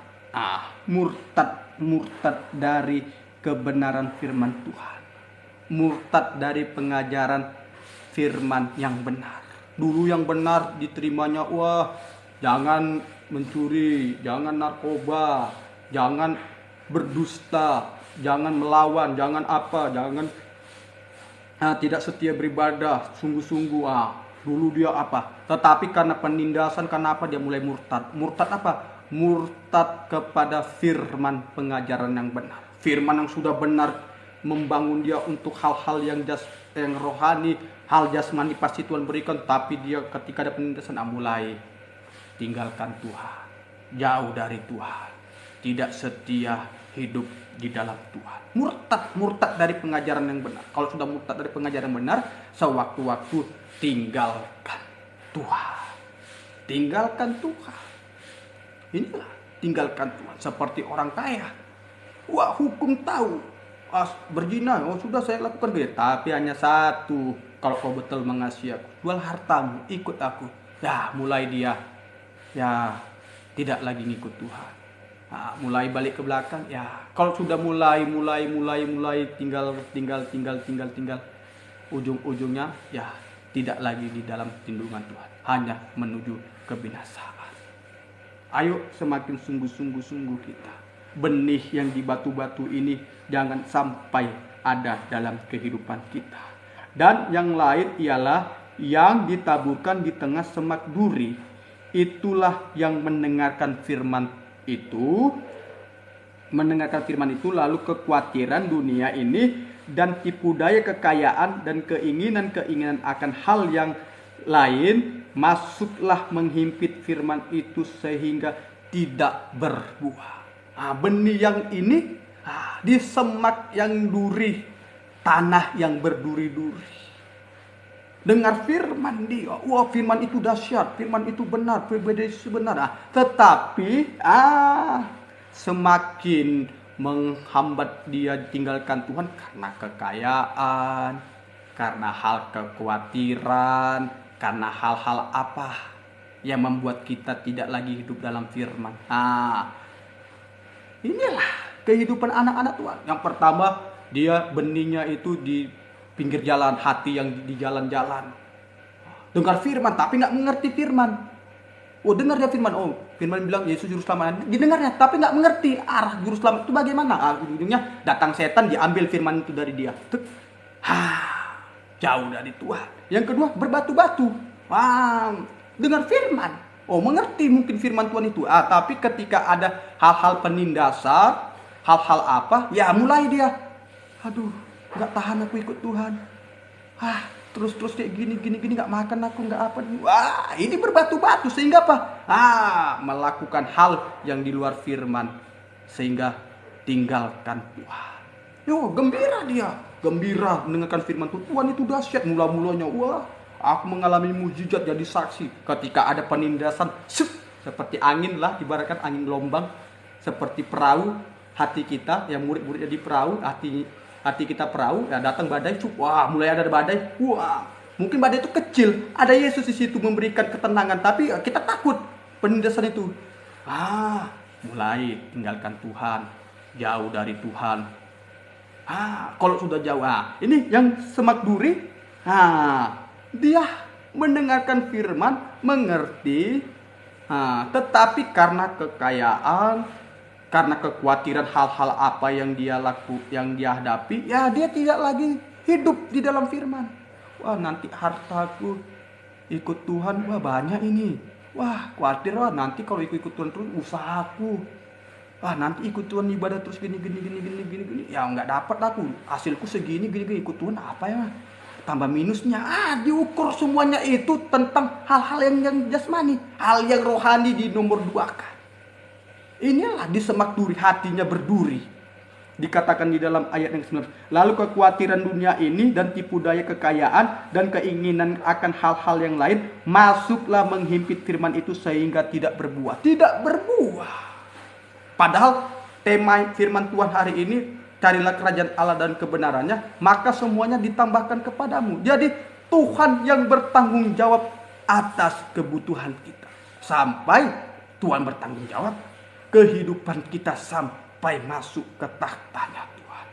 Murtad dari kebenaran firman Tuhan. Murtad dari pengajaran firman yang benar. Dulu yang benar diterimanya, wah, jangan mencuri, jangan narkoba, jangan berdusta, jangan melawan, jangan apa, jangan tidak setia beribadah, sungguh-sungguh. Dulu dia apa? Tetapi karena penindasan, karena apa, dia mulai murtad. Murtad apa? Murtad kepada firman pengajaran yang benar. Firman yang sudah benar membangun dia untuk hal-hal yang rohani, hal jasmani pasti Tuhan berikan, tapi dia ketika ada penindasan mulai tinggalkan Tuhan, jauh dari Tuhan, tidak setia hidup di dalam Tuhan. Murtad dari pengajaran yang benar. Kalau sudah murtad dari pengajaran yang benar, sewaktu-waktu tinggalkan Tuhan. Tinggalkan Tuhan. Inilah tinggalkan Tuhan. Seperti orang kaya. Wah, hukum tahu. Berzina, sudah saya lakukan gitu. Tapi hanya satu, kalau kau betul mengasihi aku, jual hartamu, ikut aku. Ya, mulai dia tidak lagi ngikut Tuhan. Mulai balik ke belakang. Ya, kalau sudah mulai tinggal, ujung-ujungnya ya tidak lagi di dalam lindungan Tuhan, hanya menuju kebinasaan. Ayo semakin sungguh-sungguh kita. Benih yang di batu-batu ini jangan sampai ada dalam kehidupan kita. Dan yang lain ialah yang ditaburkan di tengah semak duri. Itulah yang mendengarkan firman itu, lalu kekhawatiran dunia ini dan tipu daya kekayaan dan keinginan akan hal yang lain masuklah menghimpit firman itu sehingga tidak berbuah. Benih yang ini di semak yang duri, tanah yang berduri-duri. Dengar firman dia, wah, firman itu dahsyat, firman itu benar, tetapi semakin menghambat dia tinggalkan Tuhan karena kekayaan, karena hal kekhawatiran, karena hal-hal apa yang membuat kita tidak lagi hidup dalam firman. Inilah kehidupan anak-anak Tuhan. Yang pertama, dia benihnya itu di pinggir jalan, hati yang di jalan-jalan. Dengar firman tapi nggak mengerti firman. Dengar dia firman. Firman bilang Yesus juru selamat. Didengarnya tapi nggak mengerti arah juru selamat itu bagaimana. Ujungnya datang setan diambil firman itu dari dia. Jauh dari Tuhan. Yang kedua, berbatu-batu. Dengar firman. Mengerti mungkin firman Tuhan itu. Tapi ketika ada hal-hal penindasan, hal-hal apa, ya mulai dia. Nggak tahan aku ikut Tuhan. Terus kayak gini nggak makan aku, nggak apa. Ini berbatu-batu sehingga apa? Melakukan hal yang di luar firman sehingga tinggalkan Tuhan. Gembira dia. Gembira mendengarkan firman Tuhan. Tuhan itu dahsyat. Mula-mulanya, aku mengalami mujizat jadi saksi. Ketika ada penindasan, seperti angin lah, ibaratkan angin gelombang, seperti perahu hati kita, yang murid-murid jadi perahu, hati kita perahu, ya datang badai, mulai ada badai, mungkin badai itu kecil, ada Yesus di situ memberikan ketenangan, tapi kita takut penindasan itu, mulai tinggalkan Tuhan, jauh dari Tuhan. Kalau sudah jauh, ini yang semak duri, dia mendengarkan firman, mengerti, tetapi karena kekayaan, karena kekhawatiran hal-hal apa yang dia hadapi, ya dia tidak lagi hidup di dalam firman. Nanti hartaku ikut Tuhan, banyak ini. Khawatir, nanti kalau ikut Tuhan terus usahaku. Nanti ikut Tuhan ibadah terus gini. Ya nggak dapat aku. Hasilku segini, ikut Tuhan apa ya? Tambah minusnya. Diukur semuanya itu tentang hal-hal yang jasmani, hal yang rohani di nomor 2 kan. Inilah di semak duri, hatinya berduri. Dikatakan di dalam ayat yang 19. Lalu kekhawatiran dunia ini dan tipu daya kekayaan dan keinginan akan hal-hal yang lain masuklah menghimpit firman itu sehingga tidak berbuah. Tidak berbuah. Padahal tema firman Tuhan hari ini, carilah kerajaan Allah dan kebenarannya, maka semuanya ditambahkan kepadamu. Jadi Tuhan yang bertanggung jawab atas kebutuhan kita. Sampai Tuhan bertanggung jawab kehidupan kita sampai masuk ke tahtanya Tuhan.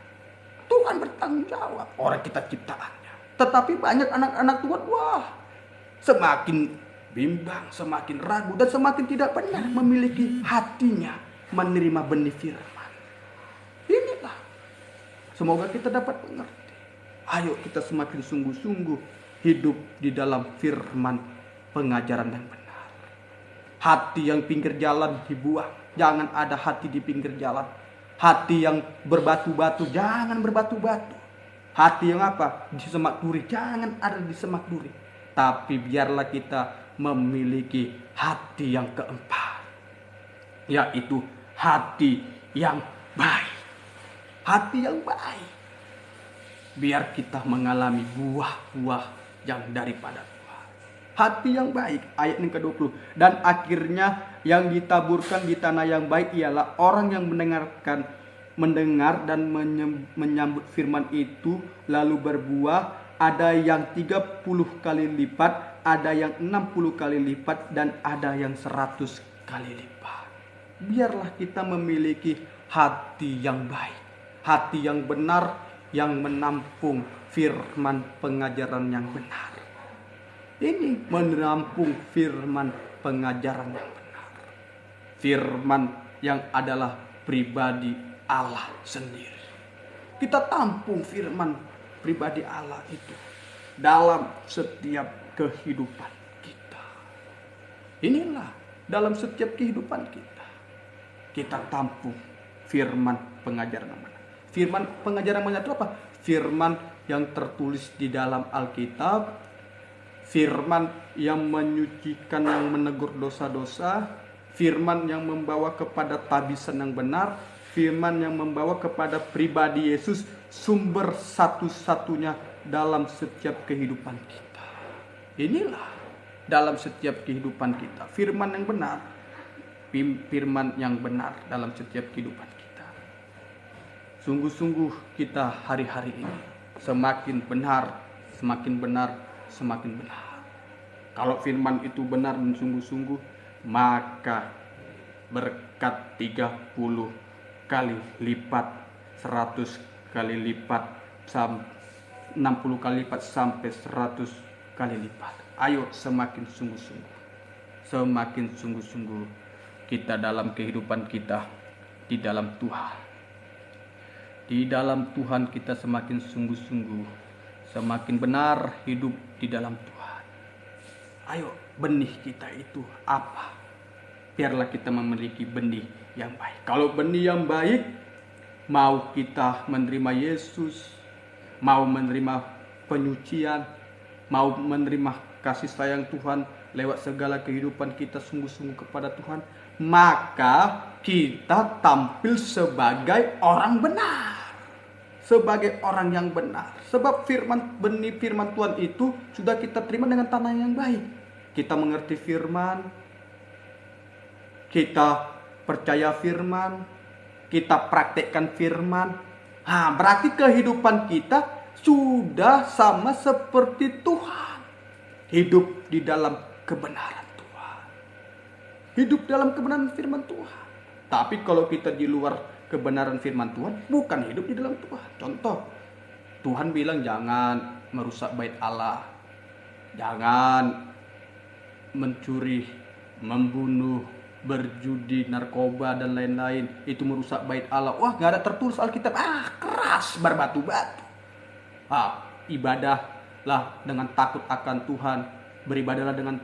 Tuhan bertanggung jawab. Orang kita ciptaannya. Tetapi banyak anak-anak Tuhan, semakin bimbang, semakin ragu, dan semakin tidak benar memiliki hatinya menerima benih firman. Inilah. Semoga kita dapat mengerti. Ayo kita semakin sungguh-sungguh hidup di dalam firman pengajaran yang benar. Hati yang pinggir jalan dibuang. Jangan ada hati di pinggir jalan. Hati yang berbatu-batu, jangan berbatu-batu. Hati yang apa? Di semak duri, jangan ada di semak duri. Tapi biarlah kita memiliki hati yang keempat. Yaitu hati yang baik. Hati yang baik. Biar kita mengalami buah-buah yang daripada Tuhan. Hati yang baik, ayat yang ke-20. Dan akhirnya yang ditaburkan di tanah yang baik ialah orang yang mendengar dan menyambut firman itu lalu berbuah. Ada yang 30 kali lipat, ada yang 60 kali lipat, dan ada yang 100 kali lipat. Biarlah kita memiliki hati yang baik, hati yang benar, yang menampung firman pengajaran yang benar. Ini menampung firman pengajaran yang benar. Firman yang adalah pribadi Allah sendiri. Kita tampung firman pribadi Allah itu dalam setiap kehidupan kita. Inilah dalam setiap kehidupan kita. Kita tampung firman pengajaran yang benar. Firman pengajaran yang benar itu apa? Firman yang tertulis di dalam Alkitab. Firman yang menyucikan, yang menegur dosa-dosa. Firman yang membawa kepada tabisan yang benar. Firman yang membawa kepada pribadi Yesus, sumber satu-satunya dalam setiap kehidupan kita. Inilah dalam setiap kehidupan kita. Firman yang benar. Firman yang benar dalam setiap kehidupan kita. Sungguh-sungguh kita hari-hari ini semakin benar, semakin benar, semakin benar. Kalau firman itu benar dan sungguh-sungguh, maka berkat 30 kali lipat, 100 kali lipat, 60 kali lipat, sampai 100 kali lipat. Ayo semakin sungguh-sungguh. Semakin sungguh-sungguh kita dalam kehidupan kita di dalam Tuhan. Di dalam Tuhan kita semakin sungguh-sungguh, semakin benar hidup di dalam Tuhan. Ayo, benih kita itu apa? Biarlah kita memiliki benih yang baik. Kalau benih yang baik, mau kita menerima Yesus, mau menerima penyucian, mau menerima kasih sayang Tuhan lewat segala kehidupan kita sungguh-sungguh kepada Tuhan, maka kita tampil sebagai orang benar. Sebagai orang yang benar. Sebab benih firman Tuhan itu sudah kita terima dengan tanah yang baik. Kita mengerti firman, kita percaya firman, kita praktekkan firman. Berarti kehidupan kita sudah sama seperti Tuhan. Hidup di dalam kebenaran Tuhan. Hidup dalam kebenaran firman Tuhan. Tapi kalau kita di luar kebenaran firman Tuhan, bukan hidup di dalam Tuhan. Contoh, Tuhan bilang jangan merusak bait Allah, jangan mencuri, membunuh, berjudi, narkoba, dan lain-lain. Itu merusak bait Allah. Wah, gak ada tertulis Alkitab. Keras, berbatu-batu. Ibadahlah dengan takut akan Tuhan. Beribadahlah dengan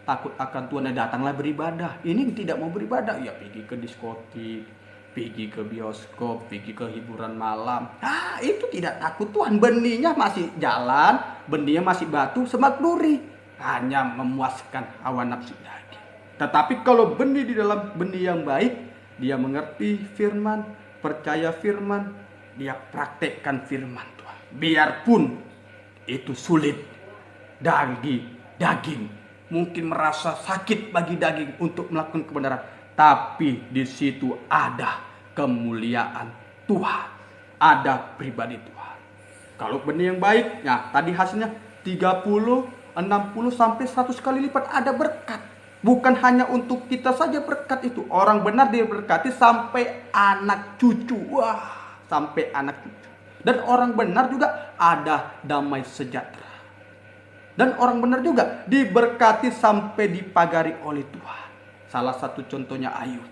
takut akan Tuhan. Datanglah beribadah. Ini tidak mau beribadah, ya pergi ke diskotik, pergi ke bioskop, pergi ke hiburan malam. Itu tidak takut Tuhan. Benihnya masih jalan, benihnya masih batu, semak duri. Hanya memuaskan hawa nafsu daging. Tetapi kalau benih di dalam benih yang baik, Dia mengerti firman, percaya firman, dia praktekkan firman Tuhan. Biarpun itu sulit, daging mungkin merasa sakit bagi daging untuk melakukan kebenaran, tapi di situ ada kemuliaan Tuhan, ada pribadi Tuhan. Kalau benih yang baik, ya tadi hasilnya 30, 60 sampai 100 kali lipat, ada berkat. Bukan hanya untuk kita saja berkat itu. Orang benar diberkati sampai anak cucu. Wah, sampai anak cucu. Dan orang benar juga ada damai sejahtera. Dan orang benar juga diberkati sampai dipagari oleh Tuhan. Salah satu contohnya Ayub.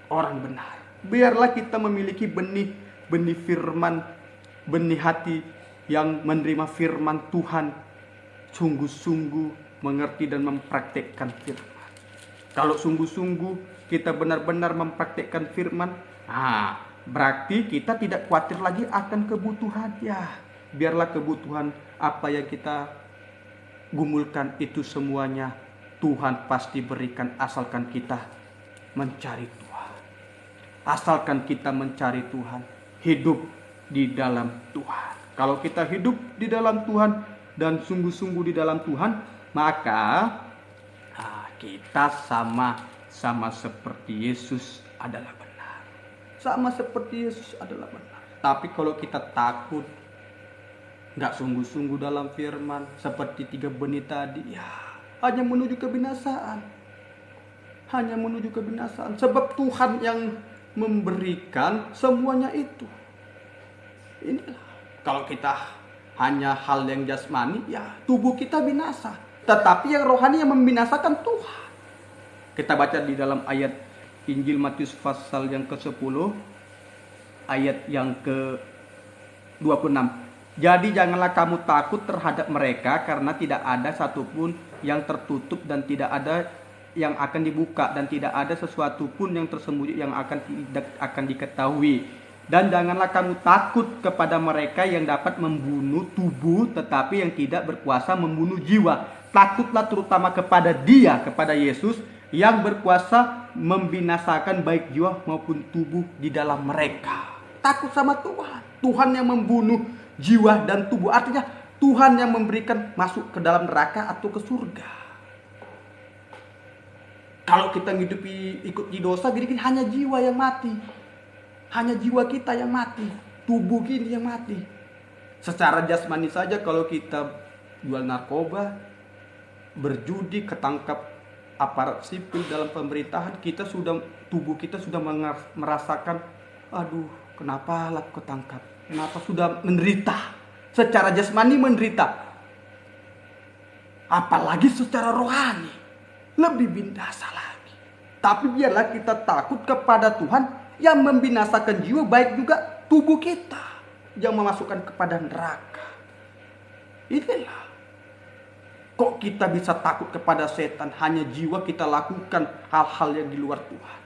Orang benar. Biarlah kita memiliki benih firman, benih hati yang menerima firman Tuhan, sungguh-sungguh mengerti dan mempraktekkan firman. Kalau sungguh-sungguh kita benar-benar mempraktekkan firman, berarti kita tidak khawatir lagi akan kebutuhan. Ya, biarlah kebutuhan apa yang kita gumulkan itu semuanya Tuhan pasti berikan, asalkan kita mencari Tuhan. Asalkan kita mencari Tuhan, hidup di dalam Tuhan. Kalau kita hidup di dalam Tuhan dan sungguh-sungguh di dalam Tuhan, maka kita sama seperti Yesus adalah benar. Sama seperti Yesus adalah benar. Tapi kalau kita takut, nggak sungguh-sungguh dalam firman, seperti 3 benih tadi, ya hanya menuju kebinasaan. Hanya menuju kebinasaan. Sebab Tuhan yang memberikan semuanya itu. Inilah. Kalau kita hanya hal yang jasmani, ya tubuh kita binasa. Tetapi yang rohani yang membinasakan Tuhan. Kita baca di dalam ayat Injil Matius pasal yang ke-10, ayat yang ke-26. Jadi janganlah kamu takut terhadap mereka, karena tidak ada satupun yang tertutup dan tidak ada yang akan dibuka, dan tidak ada sesuatu pun yang tersembunyi yang akan diketahui. Dan janganlah kamu takut kepada mereka yang dapat membunuh tubuh, tetapi yang tidak berkuasa membunuh jiwa. Takutlah terutama kepada Dia, kepada Yesus, yang berkuasa membinasakan baik jiwa maupun tubuh di dalam mereka. Takut sama Tuhan. Tuhan yang membunuh jiwa dan tubuh. Artinya Tuhan yang memberikan masuk ke dalam neraka atau ke surga. Kalau kita ikut di dosa, jadi hanya jiwa yang mati. Hanya jiwa kita yang mati. Tubuh kita yang mati. Secara jasmani saja, kalau kita jual narkoba, berjudi, ketangkap aparat sipil dalam pemerintahan, tubuh kita sudah merasakan, aduh, kenapa lah ketangkap, kenapa sudah menderita, secara jasmani menderita, apalagi secara rohani lebih binasa lagi. Tapi biarlah kita takut kepada Tuhan yang membinasakan jiwa, baik juga tubuh kita yang memasukkan kepada neraka. Inilah. Kok kita bisa takut kepada setan? Hanya jiwa kita lakukan hal-hal yang di luar Tuhan.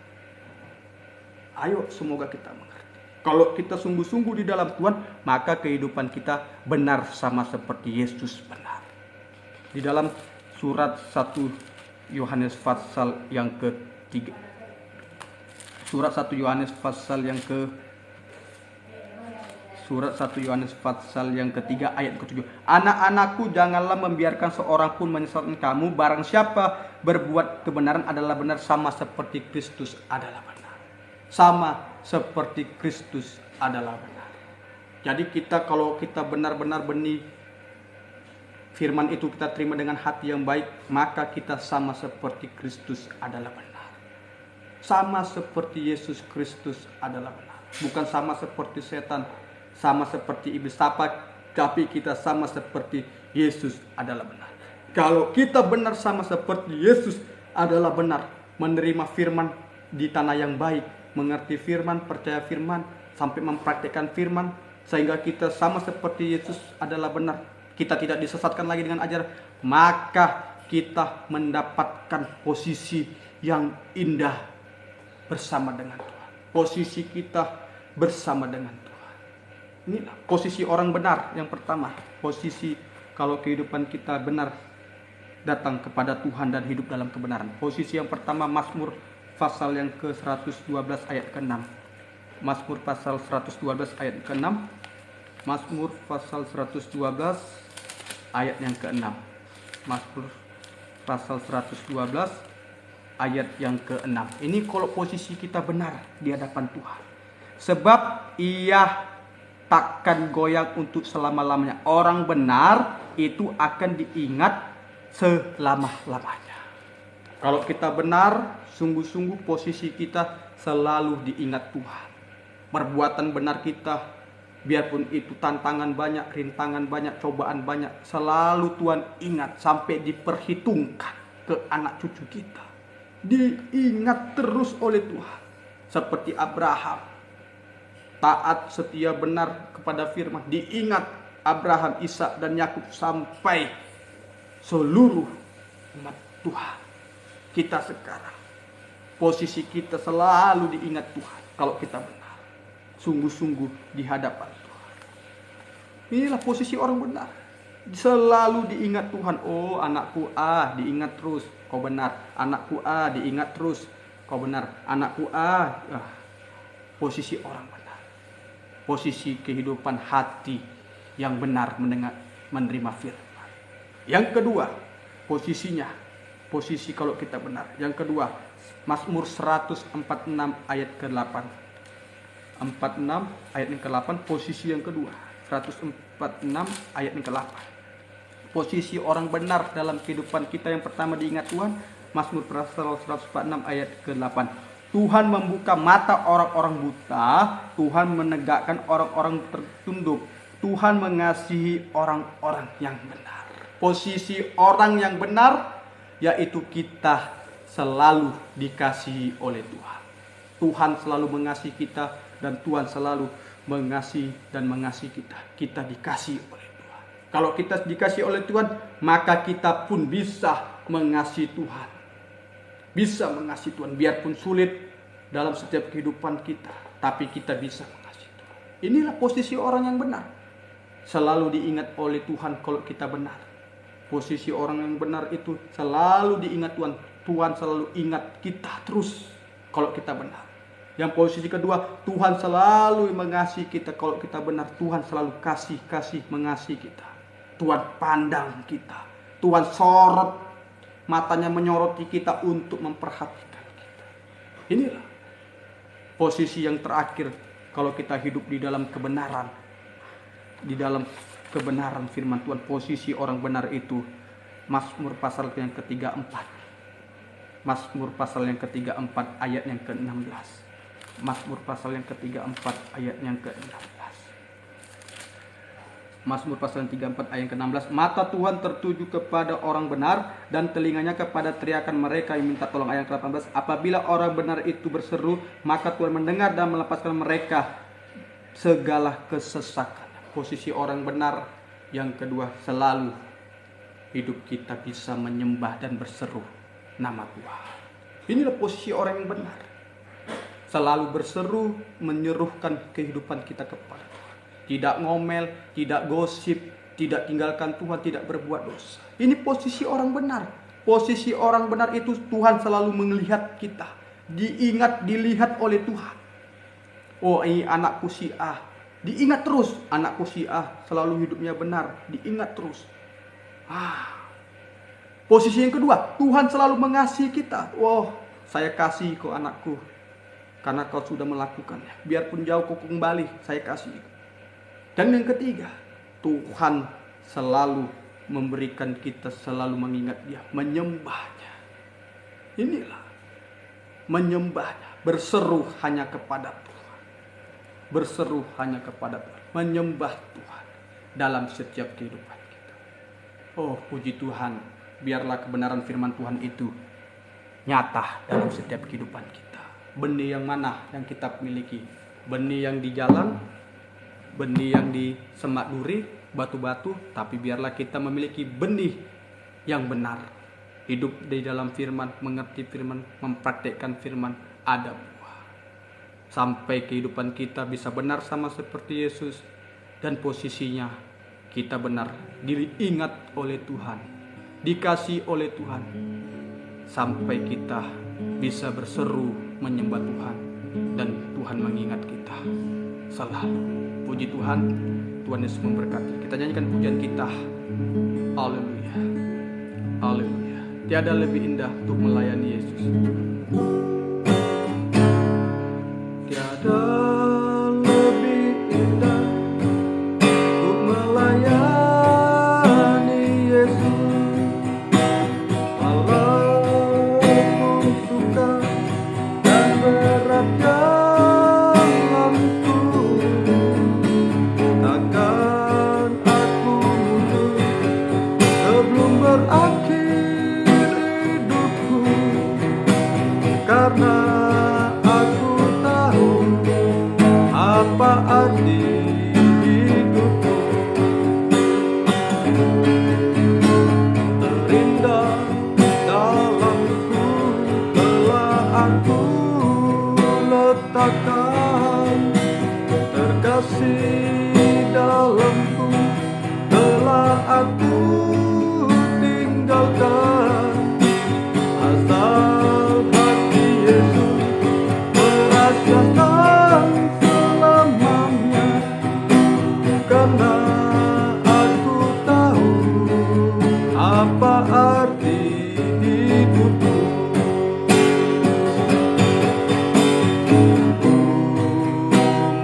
Ayo, semoga kita mengerti. Kalau kita sungguh-sungguh di dalam Tuhan, maka kehidupan kita benar sama seperti Yesus benar. Di dalam surat 1 Yohanes pasal yang ke-3. Surat 1 Yohanes pasal yang Surat 1 Yohanes pasal yang ke-3 ayat ke-7. Anak-anakku, janganlah membiarkan seorang pun menyesatkan kamu. Barang siapa berbuat kebenaran adalah benar, sama seperti Kristus adalah benar. Sama seperti Kristus adalah benar. Jadi kalau kita benar-benar benih firman itu kita terima dengan hati yang baik, maka kita sama seperti Kristus adalah benar. Sama seperti Yesus Kristus adalah benar. Bukan sama seperti setan, sama seperti iblis, tapi kita sama seperti Yesus adalah benar. Kalau kita benar sama seperti Yesus adalah benar, menerima firman di tanah yang baik, mengerti firman, percaya firman, sampai mempraktikkan firman, sehingga kita sama seperti Yesus adalah benar. Kita tidak disesatkan lagi dengan ajaran, maka kita mendapatkan posisi yang indah bersama dengan Tuhan. Posisi kita bersama dengan Tuhan. Inilah posisi orang benar yang pertama. Posisi kalau kehidupan kita benar, datang kepada Tuhan dan hidup dalam kebenaran. Posisi yang pertama, Mazmur pasal yang ke-112 ayat ke-6. Mazmur pasal 112 ayat ke-6. Mazmur pasal 112 ayat yang ke-6. Mazmur pasal 112 ayat yang ke-6. Ini kalau posisi kita benar di hadapan Tuhan. Sebab Ia takkan goyang untuk selama-lamanya. Orang benar itu akan diingat selama-lamanya. Kalau kita benar, sungguh-sungguh posisi kita selalu diingat Tuhan. Perbuatan benar kita, biarpun itu tantangan banyak, rintangan banyak, cobaan banyak, selalu Tuhan ingat sampai diperhitungkan ke anak cucu kita. Diingat terus oleh Tuhan. Seperti Abraham, taat, setia, benar kepada firman. Diingat Abraham, Ishak, dan Yakub sampai seluruh umat Tuhan. Kita sekarang, posisi kita selalu diingat Tuhan. Kalau kita benar, sungguh-sungguh di hadapan Tuhan. Inilah posisi orang benar. Selalu diingat Tuhan. Oh, anakku diingat terus, kau benar. Anakku diingat terus, kau benar. Anakku posisi orang benar. Posisi kehidupan hati yang benar menerima firman. Yang kedua, posisi kalau kita benar. Yang kedua, Mazmur 146 ayat ke-8. 46 ayat yang ke-8, posisi yang kedua. 146 ayat yang ke-8. Posisi orang benar dalam kehidupan kita yang pertama diingat Tuhan. Mazmur pasal 146 ayat ke-8. Tuhan membuka mata orang-orang buta, Tuhan menegakkan orang-orang tertunduk, Tuhan mengasihi orang-orang yang benar. Posisi orang yang benar yaitu kita selalu dikasihi oleh Tuhan. Tuhan selalu mengasihi kita dan Tuhan selalu mengasihi kita. Kita dikasihi oleh Tuhan. Kalau kita dikasihi oleh Tuhan, maka kita pun bisa mengasihi Tuhan. Bisa mengasihi Tuhan biarpun sulit dalam setiap kehidupan kita, tapi kita bisa mengasihi Tuhan. Inilah posisi orang yang benar. Selalu diingat oleh Tuhan kalau kita benar. Posisi orang yang benar itu selalu diingat Tuhan. Tuhan selalu ingat kita terus kalau kita benar. Yang posisi kedua, Tuhan selalu mengasihi kita kalau kita benar. Tuhan selalu kasih mengasihi kita. Tuhan pandang kita. Tuhan sorot, matanya menyoroti kita untuk memperhatikan kita. Inilah posisi yang terakhir kalau kita hidup di dalam kebenaran. Di dalam kebenaran firman Tuhan, posisi orang benar itu Mazmur pasal yang ke-34. Mazmur pasal yang ke-34 ayat yang ke-16. Mazmur pasal yang ke-34 ayat yang ke-16. Mazmur pasal yang 34 ayat yang ke-16. Mata Tuhan tertuju kepada orang benar dan telinganya kepada teriakan mereka yang minta tolong. Ayat ke-18. Apabila orang benar itu berseru, maka Tuhan mendengar dan melepaskan mereka segala kesesakan. Posisi orang benar yang kedua, selalu hidup kita bisa menyembah dan berseru nama Tuhan. Inilah posisi orang yang benar. Selalu berseru, menyerukan kehidupan kita kepada Tuhan. Tidak ngomel, tidak gosip, tidak tinggalkan Tuhan, tidak berbuat dosa. Ini posisi orang benar. Posisi orang benar itu Tuhan selalu melihat kita. Dilihat oleh Tuhan. Oh, ini anakku si A. Diingat terus, anakku si A selalu hidupnya benar. Diingat terus. Posisi yang kedua, Tuhan selalu mengasihi kita. Saya kasih kau anakku, karena kau sudah melakukannya. Biarpun jauh kau kembali, saya kasih. Dan yang ketiga, Tuhan selalu memberikan kita, selalu mengingat Dia, menyembahnya. Inilah menyembahnya, berseru hanya kepada Tuhan. Berseru hanya kepada Tuhan, menyembah Tuhan dalam setiap kehidupan kita. Oh, puji Tuhan, biarlah kebenaran firman Tuhan itu nyata dalam setiap kehidupan kita. Benih yang mana yang kita miliki? Benih yang di jalan, benih yang di semak duri, batu-batu, tapi biarlah kita memiliki benih yang benar. Hidup di dalam firman, mengerti firman, mempraktekkan firman, ada buah. Sampai kehidupan kita bisa benar sama seperti Yesus. Dan posisinya kita benar, diingat oleh Tuhan, dikasih oleh Tuhan. Sampai kita bisa berseru menyembah Tuhan, dan Tuhan mengingat kita selalu. Puji Tuhan, Tuhan Yesus memberkati. Kita nyanyikan pujian kita. Haleluya, haleluya. Tiada lebih indah untuk melayani Yesus. Tiada lebih indah untuk melayani Yesus. Walaupun suka dan berat jalanku, takkan aku mundur sebelum berakhir hidupku, karena aku tahu apa arti hidupku. Terindah dalamku telah aku letakkan, terkasih dalamku telah aku tinggalkan. Asal hati Yesus merasakan selamanya, karena aku tahu apa arti hidupku.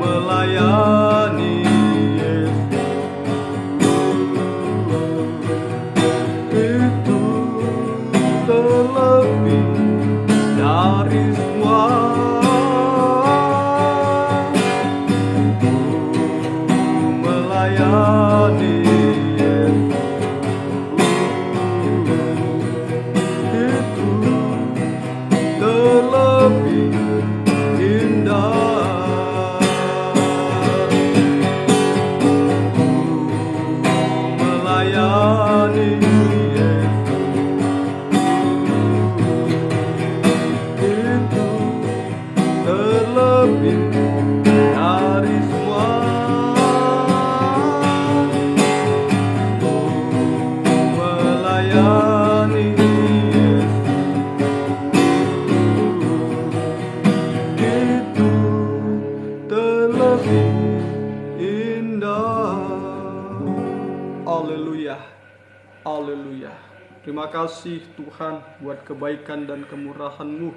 Melayani itu terlebih dari semua. Melayani itu terlebih indah. Melayani itu terlebih dari semua. Melayani itu terlebih indah. Haleluya, haleluya. Terima kasih Tuhan buat kebaikan dan kemurahan-Mu.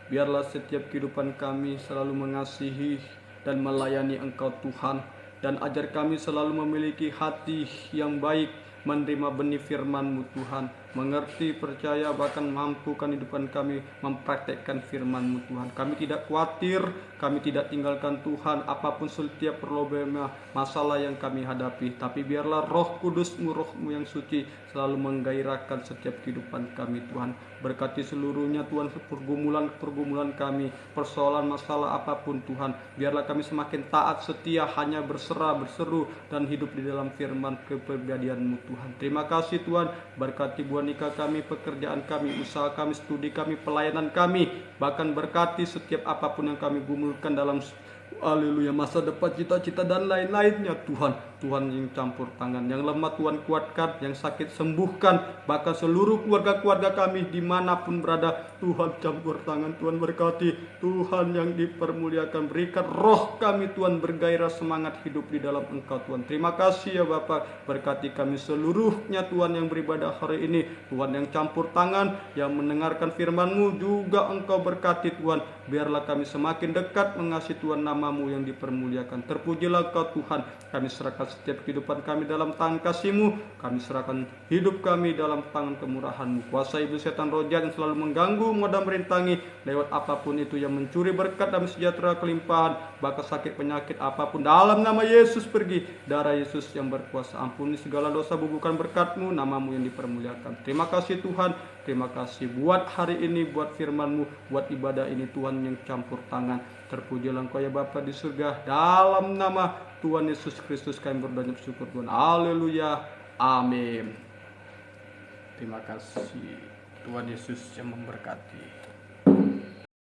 Biarlah setiap kehidupan kami selalu mengasihi dan melayani Engkau Tuhan, dan ajar kami selalu memiliki hati yang baik, menerima benih firman-Mu Tuhan, mengerti, percaya, bahkan mampukan kehidupan kami mempraktekkan firman-Mu Tuhan. Kami tidak khawatir, kami tidak tinggalkan Tuhan apapun setiap problema, masalah yang kami hadapi, tapi biarlah Roh Kudus-Mu, Roh-Mu yang suci selalu menggairahkan setiap kehidupan kami Tuhan. Berkati seluruhnya Tuhan, pergumulan-pergumulan kami, persoalan masalah apapun Tuhan, biarlah kami semakin taat, setia, hanya berserah, berseru, dan hidup di dalam firman kepribadian-Mu Tuhan. Terima kasih Tuhan, berkati buah nikah kami, pekerjaan kami, usaha kami, studi kami, pelayanan kami, bahkan berkati setiap apapun yang kami gumulkan dalam haleluya masa depan, cita-cita dan lain-lainnya Tuhan. Tuhan yang campur tangan, yang lemah Tuhan kuatkan, yang sakit sembuhkan, bahkan seluruh keluarga-keluarga kami dimanapun berada, Tuhan campur tangan, Tuhan berkati. Tuhan yang dipermuliakan, berikan roh kami Tuhan bergairah semangat hidup di dalam Engkau Tuhan. Terima kasih ya Bapa, berkati kami seluruhnya Tuhan yang beribadah hari ini, Tuhan yang campur tangan, yang mendengarkan firman-Mu juga Engkau berkati Tuhan. Biarlah kami semakin dekat mengasihi Tuhan, nama-Mu yang dipermuliakan. Terpujilah Kau Tuhan, kami serahkan setiap kehidupan kami dalam tangan kasih-Mu, kami serahkan hidup kami dalam tangan kemurahan-Mu. Kuasa iblis setan roh jahat yang selalu mengganggu, modal merintangi lewat apapun itu, yang mencuri berkat dan sejahtera kelimpahan, bahkan sakit penyakit apapun, dalam nama Yesus pergi. Darah Yesus yang berkuasa, ampuni segala dosa, bubuhkan berkat-Mu, nama-Mu yang dipermuliakan. Terima kasih Tuhan, terima kasih buat hari ini, buat firman-Mu, buat ibadah ini Tuhan yang campur tangan. Terpujilah Engkau ya Bapa di surga, dalam nama Tuhan Yesus Kristus kami berdoa bersyukur Tuhan. Haleluya, amin. Terima kasih. Tuhan Yesus yang memberkati.